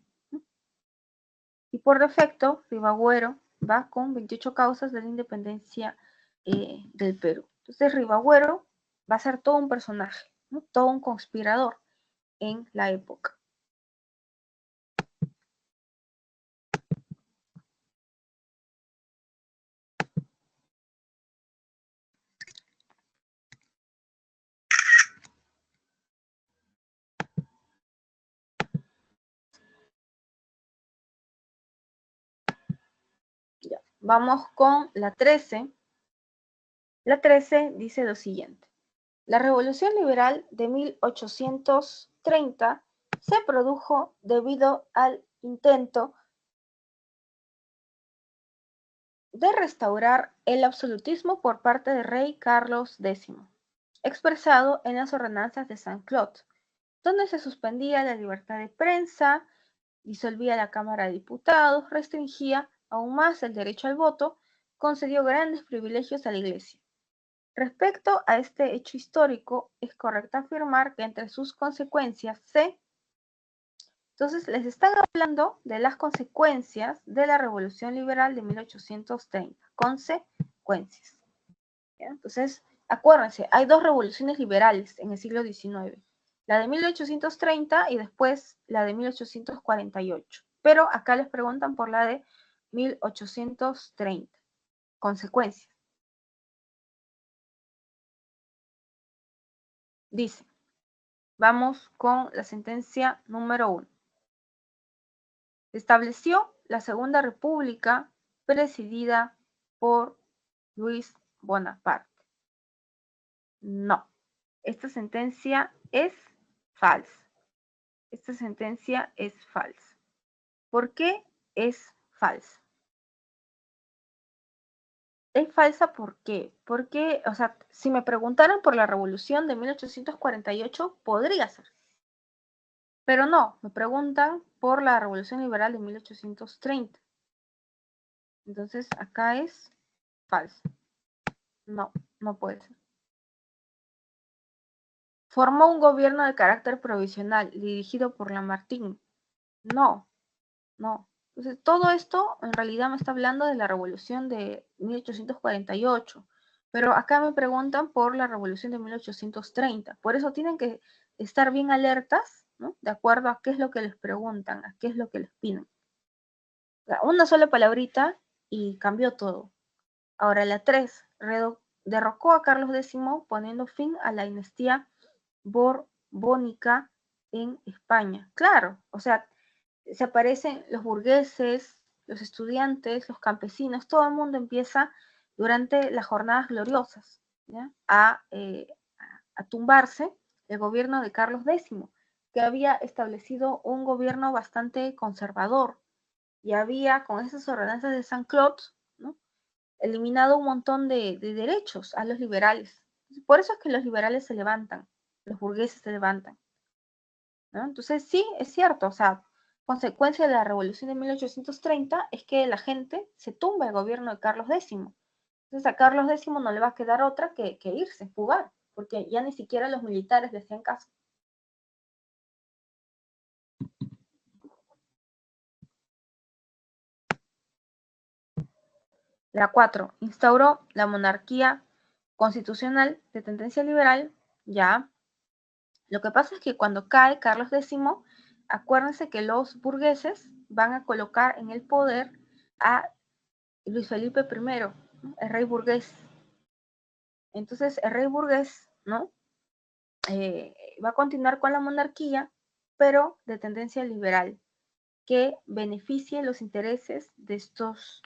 Y por defecto, Ribagüero va con 28 causas de la independencia del Perú. Entonces, Ribagüero va a ser todo un personaje, ¿no? Todo un conspirador en la época. Ya. Vamos con la 13. La 13 dice lo siguiente. La Revolución Liberal de 1830 se produjo debido al intento de restaurar el absolutismo por parte del rey Carlos X, expresado en las ordenanzas de Saint-Cloud, donde se suspendía la libertad de prensa, disolvía la Cámara de Diputados, restringía aún más el derecho al voto, concedió grandes privilegios a la Iglesia. Respecto a este hecho histórico, es correcto afirmar que entre sus consecuencias se... Entonces, les están hablando de las consecuencias de la Revolución Liberal de 1830. Consecuencias. ¿Ya? Entonces, acuérdense, hay dos revoluciones liberales en el siglo XIX. La de 1830 y después la de 1848. Pero acá les preguntan por la de 1830. Consecuencias. Dice, vamos con la sentencia número 1. Estableció la Segunda República presidida por Luis Bonaparte. No, esta sentencia es falsa. Esta sentencia es falsa. ¿Por qué es falsa? Es falsa ¿por qué? Porque, o sea, si me preguntaran por la revolución de 1848, podría ser. Pero no, me preguntan por la revolución liberal de 1830. Entonces, acá es falso. No, no puede ser. Formó un gobierno de carácter provisional dirigido por Lamartine. No, no. Entonces, todo esto en realidad me está hablando de la revolución de 1848, pero acá me preguntan por la revolución de 1830. Por eso tienen que estar bien alertas, ¿no? De acuerdo a qué es lo que les preguntan, a qué es lo que les piden. O sea, una sola palabrita y cambió todo. Ahora la 3, derrocó a Carlos X poniendo fin a la dinastía borbónica en España. Claro, o sea, se aparecen los burgueses, los estudiantes, los campesinos, todo el mundo empieza durante las jornadas gloriosas, ¿ya? A tumbarse el gobierno de Carlos X, que había establecido un gobierno bastante conservador y había, con esas ordenanzas de Saint-Cloud, ¿no? Eliminado un montón de derechos a los liberales. Por eso es que los liberales se levantan, los burgueses se levantan, ¿no? Entonces sí, es cierto, o sea, consecuencia de la revolución de 1830 es que la gente se tumba el gobierno de Carlos X. Entonces a Carlos X no le va a quedar otra que irse, fugar, porque ya ni siquiera los militares le hacían caso. La 4. Instauró la monarquía constitucional de tendencia liberal. Ya. Lo que pasa es que cuando cae Carlos X, acuérdense que los burgueses van a colocar en el poder a Luis Felipe I, el rey burgués. Entonces, el rey burgués, ¿no? Va a continuar con la monarquía, pero de tendencia liberal, que beneficie los intereses de estos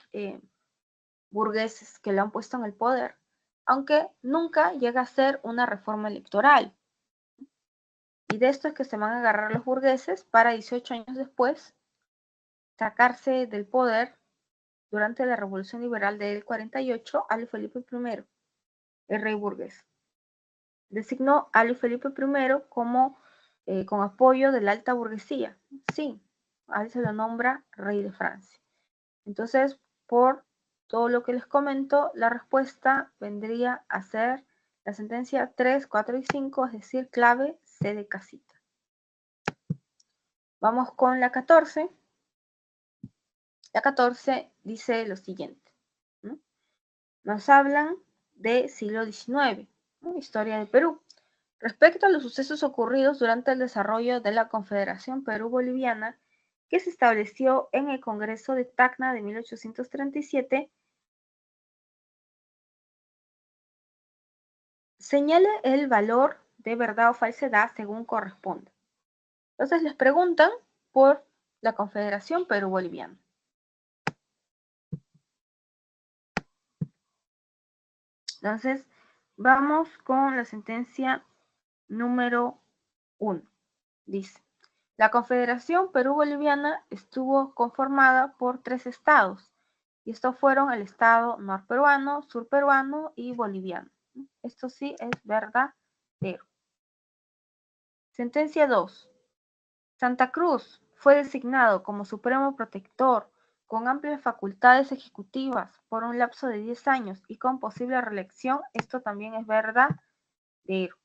burgueses que lo han puesto en el poder, aunque nunca llega a ser una reforma electoral. Y de esto es que se van a agarrar los burgueses para 18 años después sacarse del poder durante la Revolución Liberal del 48 a Luis Felipe I, el rey burgués. Designó a Luis Felipe I como con apoyo de la alta burguesía. Sí, a él se lo nombra rey de Francia. Entonces, por todo lo que les comento, la respuesta vendría a ser la sentencia 3, 4 y 5, es decir, clave C de casita. Vamos con la 14. La 14 dice lo siguiente, ¿no? Nos hablan de siglo XIX, ¿no? Historia de Perú. Respecto a los sucesos ocurridos durante el desarrollo de la Confederación Perú-Boliviana, que se estableció en el Congreso de Tacna de 1837, señale el valor de verdad o falsedad según corresponda. Entonces les preguntan por la Confederación Perú-Boliviana. Entonces, vamos con la sentencia número 1. Dice, la Confederación Perú-Boliviana estuvo conformada por 3 estados, y estos fueron el estado norperuano, surperuano y boliviano. Esto sí es verdadero. Sentencia 2. Santa Cruz fue designado como supremo protector con amplias facultades ejecutivas por un lapso de 10 años y con posible reelección. Esto también es verdadero.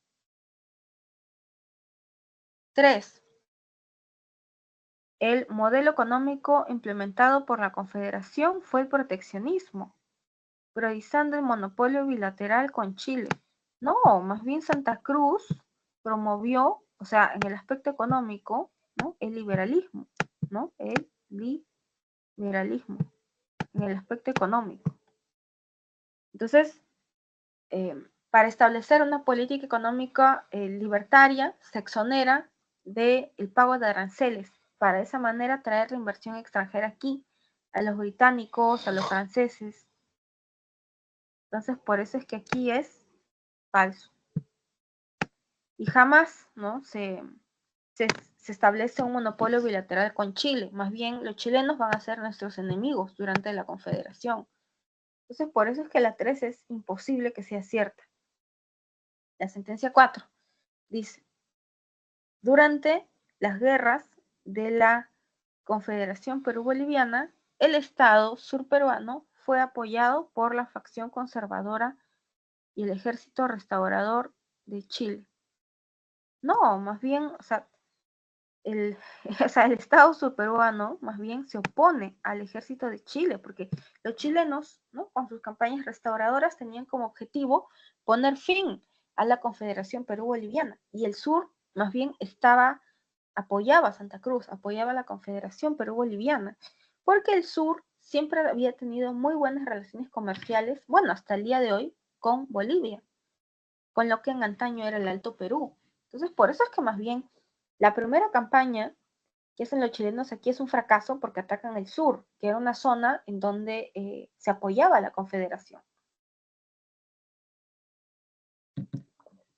3. El modelo económico implementado por la Confederación fue el proteccionismo, priorizando el monopolio bilateral con Chile. No, más bien Santa Cruz promovió, o sea, en el aspecto económico, ¿no? El liberalismo, ¿no? El liberalismo en el aspecto económico. Entonces, para establecer una política económica libertaria, se exonera del pago de aranceles, para de esa manera traer la inversión extranjera aquí, a los británicos, a los franceses. Entonces, por eso es que aquí es falso. Y jamás, ¿no? se establece un monopolio bilateral con Chile. Más bien, los chilenos van a ser nuestros enemigos durante la Confederación. Entonces, por eso es que la 3 es imposible que sea cierta. La sentencia 4 dice, durante las guerras de la Confederación Perú-Boliviana, el Estado surperuano fue apoyado por la facción conservadora y el Ejército Restaurador de Chile. No, más bien, o sea, el Estado surperuano más bien se opone al ejército de Chile, porque los chilenos, ¿no? Con sus campañas restauradoras tenían como objetivo poner fin a la Confederación Perú-Boliviana, y el sur más bien apoyaba a Santa Cruz, apoyaba a la Confederación Perú-Boliviana, porque el sur siempre había tenido muy buenas relaciones comerciales, bueno, hasta el día de hoy, con Bolivia, con lo que en antaño era el Alto Perú. Entonces, por eso es que más bien la primera campaña que hacen los chilenos aquí es un fracaso, porque atacan el sur, que era una zona en donde se apoyaba a la Confederación.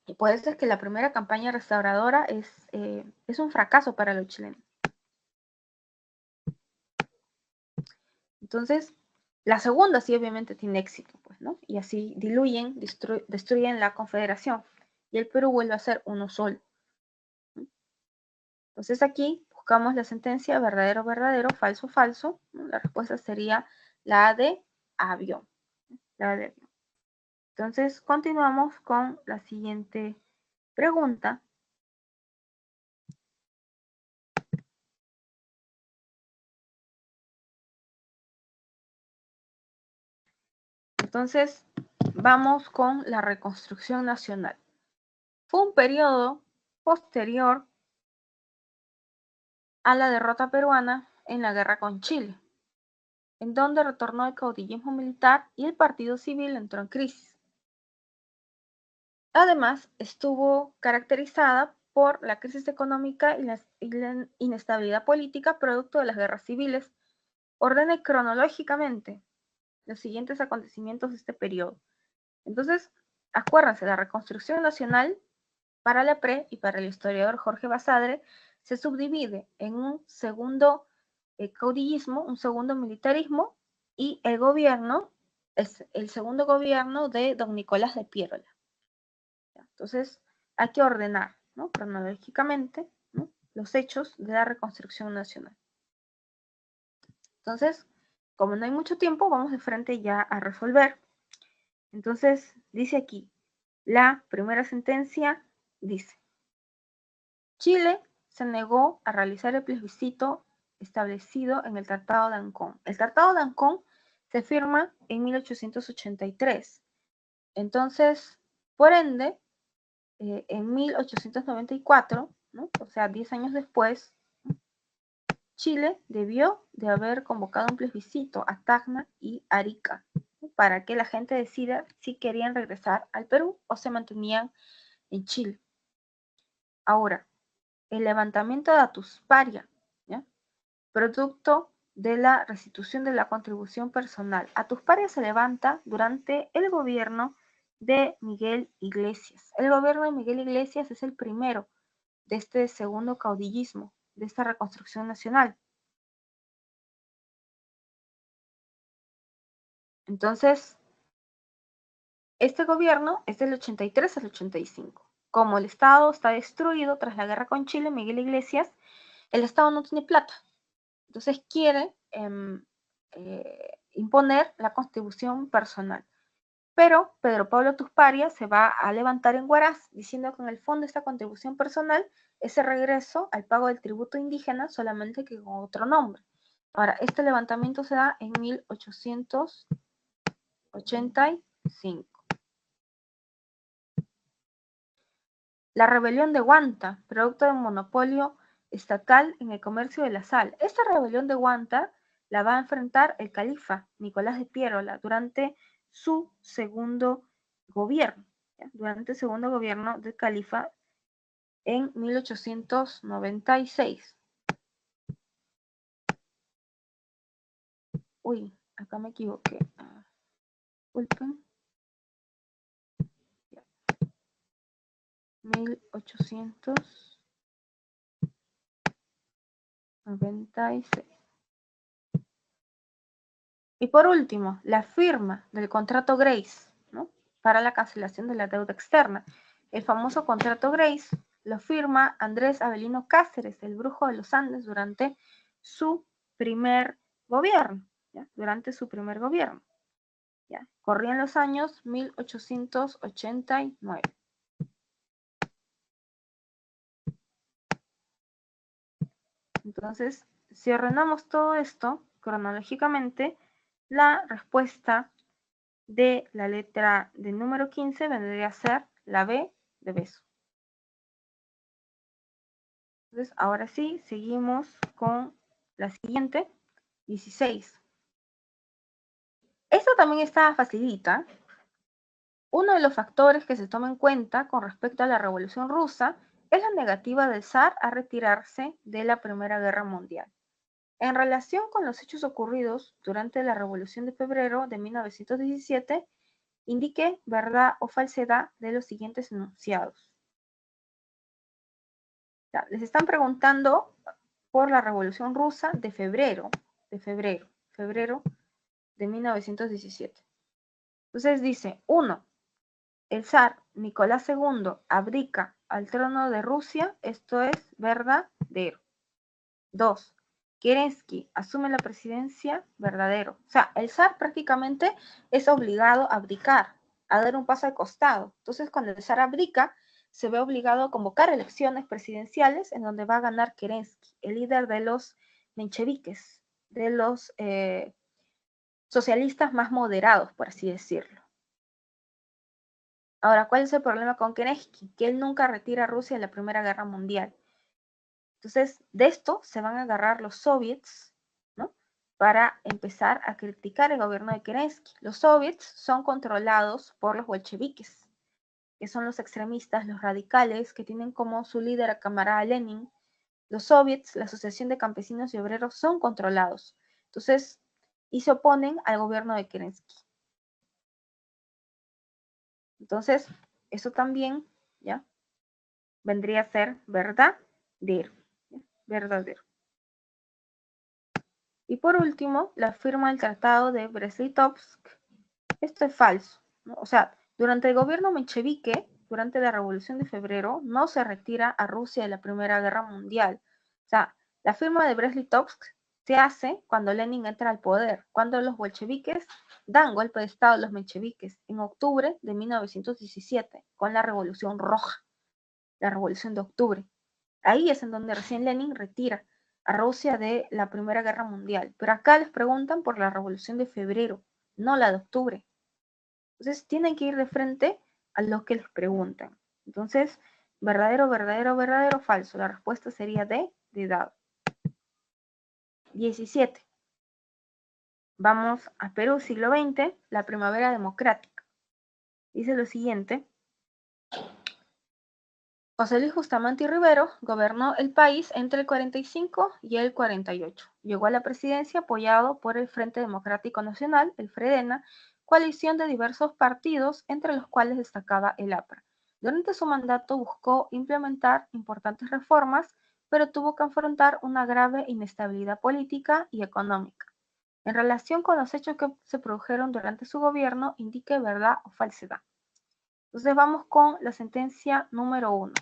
Y por eso es que la primera campaña restauradora es un fracaso para los chilenos. Entonces, la segunda sí obviamente tiene éxito, pues, ¿no? Y así diluyen, destruyen la Confederación, y el Perú vuelve a ser uno solo. Entonces aquí buscamos la sentencia verdadero, verdadero, falso, falso, ¿no? La respuesta sería la de avión. La de avión. Entonces, continuamos con la siguiente pregunta. Entonces, vamos con la reconstrucción nacional. Fue un periodo posterior a la derrota peruana en la guerra con Chile, en donde retornó el caudillismo militar y el partido civil entró en crisis. Además, estuvo caracterizada por la crisis económica y la inestabilidad política producto de las guerras civiles. Ordene cronológicamente los siguientes acontecimientos de este periodo. Entonces, acuérdense, la reconstrucción nacional para la PRE y para el historiador Jorge Basadre se subdivide en un segundo caudillismo, un segundo militarismo y el gobierno es el segundo gobierno de don Nicolás de Piérola. Entonces, hay que ordenar, ¿no? Cronológicamente, ¿no? Los hechos de la reconstrucción nacional. Entonces, como no hay mucho tiempo, vamos de frente ya a resolver. Entonces, dice aquí, la primera sentencia dice: Chile se negó a realizar el plebiscito establecido en el Tratado de Ancón. El Tratado de Ancón se firma en 1883. Entonces, por ende, en 1894, ¿no? O sea, 10 años después, Chile debió de haber convocado un plebiscito a Tacna y Arica, ¿no? Para que la gente decida si querían regresar al Perú o se mantenían en Chile. Ahora, el levantamiento de Atusparia, ¿ya? Producto de la restitución de la contribución personal. Atusparia se levanta durante el gobierno de Miguel Iglesias. El gobierno de Miguel Iglesias es el primero de este segundo caudillismo, de esta reconstrucción nacional. Entonces, este gobierno es del 83 al 85. Como el Estado está destruido tras la guerra con Chile, Miguel Iglesias, el Estado no tiene plata. Entonces quiere imponer la contribución personal. Pero Pedro Pablo Tusparia se va a levantar en Huaraz diciendo que en el fondo esta contribución personal es el regreso al pago del tributo indígena, solamente que con otro nombre. Ahora, este levantamiento se da en 1885. La rebelión de Huanta, producto de un monopolio estatal en el comercio de la sal. Esta rebelión de Huanta la va a enfrentar el califa Nicolás de Piérola durante su segundo gobierno, ¿ya? Durante el segundo gobierno del califa en 1896. Uy, acá me equivoqué. Disculpen. 1896. Y por último, la firma del contrato Grace, ¿no? Para la cancelación de la deuda externa. El famoso contrato Grace lo firma Andrés Avelino Cáceres, el brujo de los Andes, durante su primer gobierno. ¿Ya? Durante su primer gobierno. ¿Ya? Corrían los años 1889. Entonces, si ordenamos todo esto cronológicamente, la respuesta de la letra del número 15 vendría a ser la B de beso. Entonces, ahora sí, seguimos con la siguiente, 16. Esta también está facilita. Uno de los factores que se toma en cuenta con respecto a la Revolución Rusa es la negativa del zar a retirarse de la Primera Guerra Mundial. En relación con los hechos ocurridos durante la Revolución de Febrero de 1917, indique verdad o falsedad de los siguientes enunciados. Les están preguntando por la Revolución Rusa de febrero de 1917. Entonces dice, 1. El zar Nicolás II abdica al trono de Rusia, esto es verdadero. 2. Kerensky asume la presidencia, verdadero. O sea, el zar prácticamente es obligado a abdicar, a dar un paso al costado. Entonces, cuando el zar abdica, se ve obligado a convocar elecciones presidenciales en donde va a ganar Kerensky, el líder de los mencheviques, de los socialistas más moderados, por así decirlo. Ahora, ¿cuál es el problema con Kerensky? Que él nunca retira a Rusia de la Primera Guerra Mundial. Entonces, de esto se van a agarrar los soviets, ¿no? Para empezar a criticar el gobierno de Kerensky. Los soviets son controlados por los bolcheviques, que son los extremistas, los radicales, que tienen como su líder a camarada Lenin. Los soviets, la Asociación de Campesinos y Obreros, son controlados. Entonces, y se oponen al gobierno de Kerensky. Entonces, eso también, ¿ya? Vendría a ser verdadero. Verdadero. Y por último, la firma del Tratado de Brest-Litovsk. Esto es falso, ¿no? O sea, durante el gobierno menchevique, durante la Revolución de Febrero, no se retira a Rusia de la Primera Guerra Mundial. O sea, la firma de Brest-Litovsk se hace cuando Lenin entra al poder, cuando los bolcheviques dan golpe de Estado a los mencheviques en octubre de 1917, con la Revolución Roja, la Revolución de Octubre. Ahí es en donde recién Lenin retira a Rusia de la Primera Guerra Mundial. Pero acá les preguntan por la Revolución de Febrero, no la de octubre. Entonces tienen que ir de frente a lo que les preguntan. Entonces, verdadero, verdadero, verdadero, falso. La respuesta sería de dado. 17. Vamos a Perú, siglo XX, la primavera democrática. Dice lo siguiente. José Luis Bustamante y Rivero gobernó el país entre el 45 y el 48. Llegó a la presidencia apoyado por el Frente Democrático Nacional, el FREDENA, coalición de diversos partidos, entre los cuales destacaba el APRA. Durante su mandato buscó implementar importantes reformas, pero tuvo que afrontar una grave inestabilidad política y económica. En relación con los hechos que se produjeron durante su gobierno, indique verdad o falsedad. Entonces vamos con la sentencia número 1.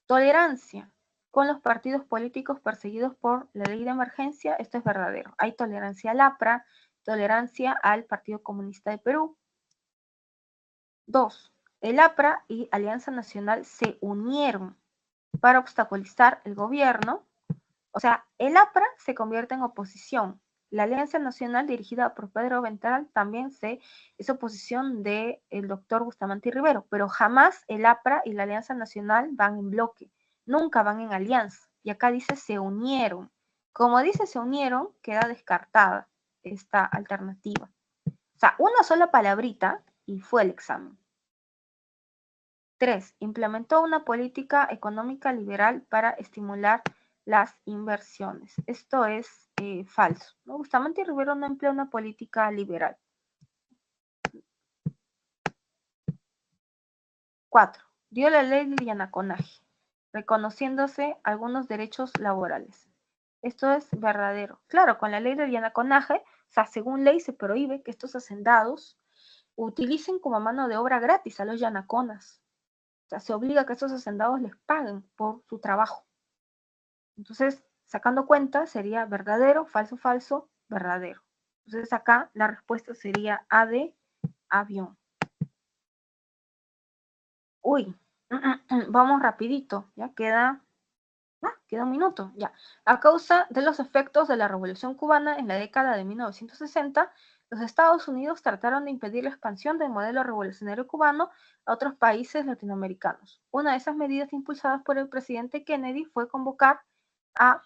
Tolerancia con los partidos políticos perseguidos por la ley de emergencia. Esto es verdadero. Hay tolerancia al APRA, tolerancia al Partido Comunista de Perú. 2. El APRA y Alianza Nacional se unieron para obstaculizar el gobierno. O sea, el APRA se convierte en oposición. La Alianza Nacional, dirigida por Pedro Ventral, también es oposición del doctor Bustamante y Rivero, pero jamás el APRA y la Alianza Nacional van en bloque, nunca van en alianza. Y acá dice se unieron. Como dice se unieron, queda descartada esta alternativa. O sea, una sola palabrita y fue el examen. 3. Implementó una política económica liberal para estimular las inversiones. Esto es falso, ¿no? Bustamante y Rivero no emplea una política liberal. 4. Dio la ley del llanaconaje, reconociéndose algunos derechos laborales. Esto es verdadero. Claro, con la ley del llanaconaje, o sea, según ley se prohíbe que estos hacendados utilicen como mano de obra gratis a los llanaconas. O sea, se obliga a que estos hacendados les paguen por su trabajo. Entonces, sacando cuenta, sería verdadero, falso, falso, verdadero. Entonces, acá la respuesta sería A de avión. Uy, vamos rapidito, ya queda un minuto, ya. A causa de los efectos de la Revolución Cubana en la década de 1960, los Estados Unidos trataron de impedir la expansión del modelo revolucionario cubano a otros países latinoamericanos. Una de esas medidas impulsadas por el presidente Kennedy fue convocar a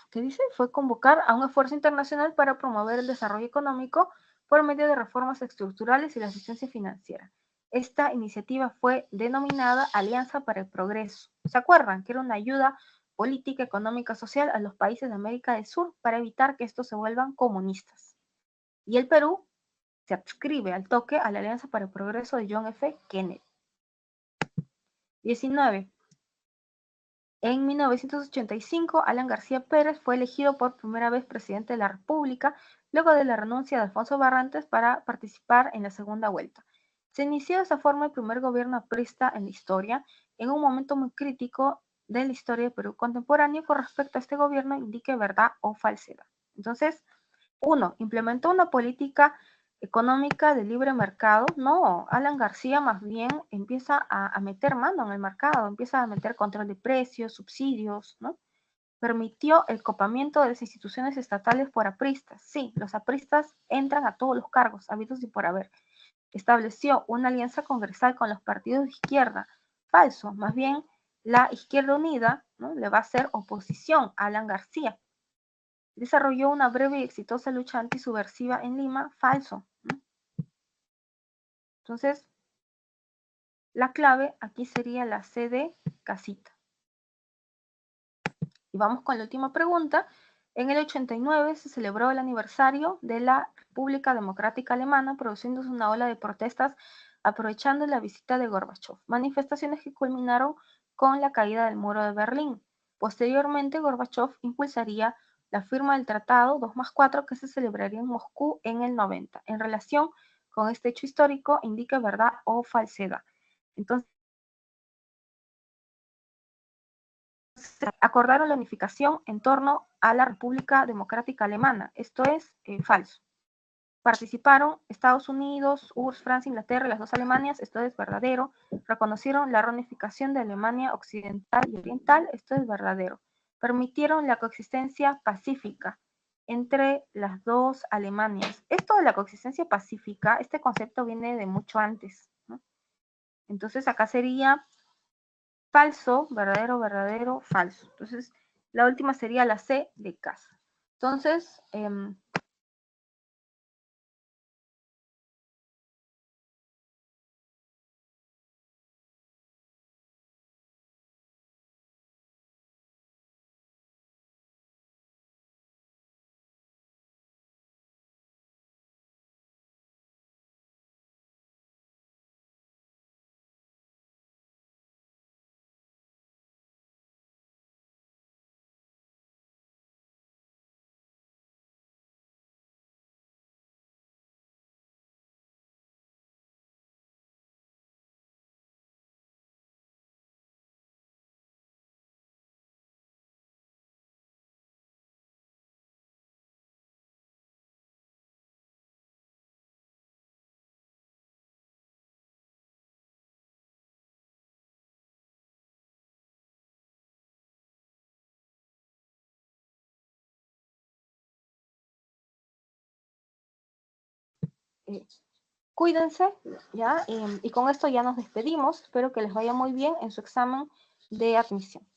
¿qué dice? Fue convocar a un esfuerzo internacional para promover el desarrollo económico por medio de reformas estructurales y la asistencia financiera. Esta iniciativa fue denominada Alianza para el Progreso. ¿Se acuerdan? Que era una ayuda política, económica, social a los países de América del Sur para evitar que estos se vuelvan comunistas. Y el Perú se adscribe al toque a la Alianza para el Progreso de John F. Kennedy. 19. En 1985, Alan García Pérez fue elegido por primera vez presidente de la República, luego de la renuncia de Alfonso Barrantes para participar en la segunda vuelta. Se inició de esa forma el primer gobierno aprista en la historia, en un momento muy crítico de la historia de Perú contemporáneo con respecto a este gobierno indique verdad o falsedad. Entonces, 1. ¿Implementó una política económica de libre mercado? No, Alan García más bien empieza a meter mano en el mercado, empieza a meter control de precios, subsidios, ¿no? Permitió el copamiento de las instituciones estatales por apristas. Sí, los apristas entran a todos los cargos, habidos y por haber. Estableció una alianza congresal con los partidos de izquierda. Falso, más bien la izquierda unida, ¿no?, le va a hacer oposición a Alan García. Desarrolló una breve y exitosa lucha antisubversiva en Lima. Falso, ¿no? Entonces, la clave aquí sería la C de casita. Y vamos con la última pregunta. En el 89 se celebró el aniversario de la República Democrática Alemana, produciéndose una ola de protestas aprovechando la visita de Gorbachov. Manifestaciones que culminaron con la caída del muro de Berlín. Posteriormente, Gorbachov impulsaría la firma del Tratado 2+4 que se celebraría en Moscú en el 90. En relación con este hecho histórico, indica verdad o falsedad. Entonces, acordaron la unificación en torno a la República Democrática Alemana. Esto es falso. Participaron Estados Unidos, URSS, Francia, Inglaterra, las dos Alemanias. Esto es verdadero. Reconocieron la reunificación de Alemania Occidental y Oriental. Esto es verdadero. Permitieron la coexistencia pacífica entre las dos Alemanias. Esto de la coexistencia pacífica, este concepto viene de mucho antes, ¿no? Entonces acá sería falso, verdadero, verdadero, falso. Entonces, la última sería la C de casa. Entonces, cuídense, ¿ya? Y con esto ya nos despedimos. Espero que les vaya muy bien en su examen de admisión.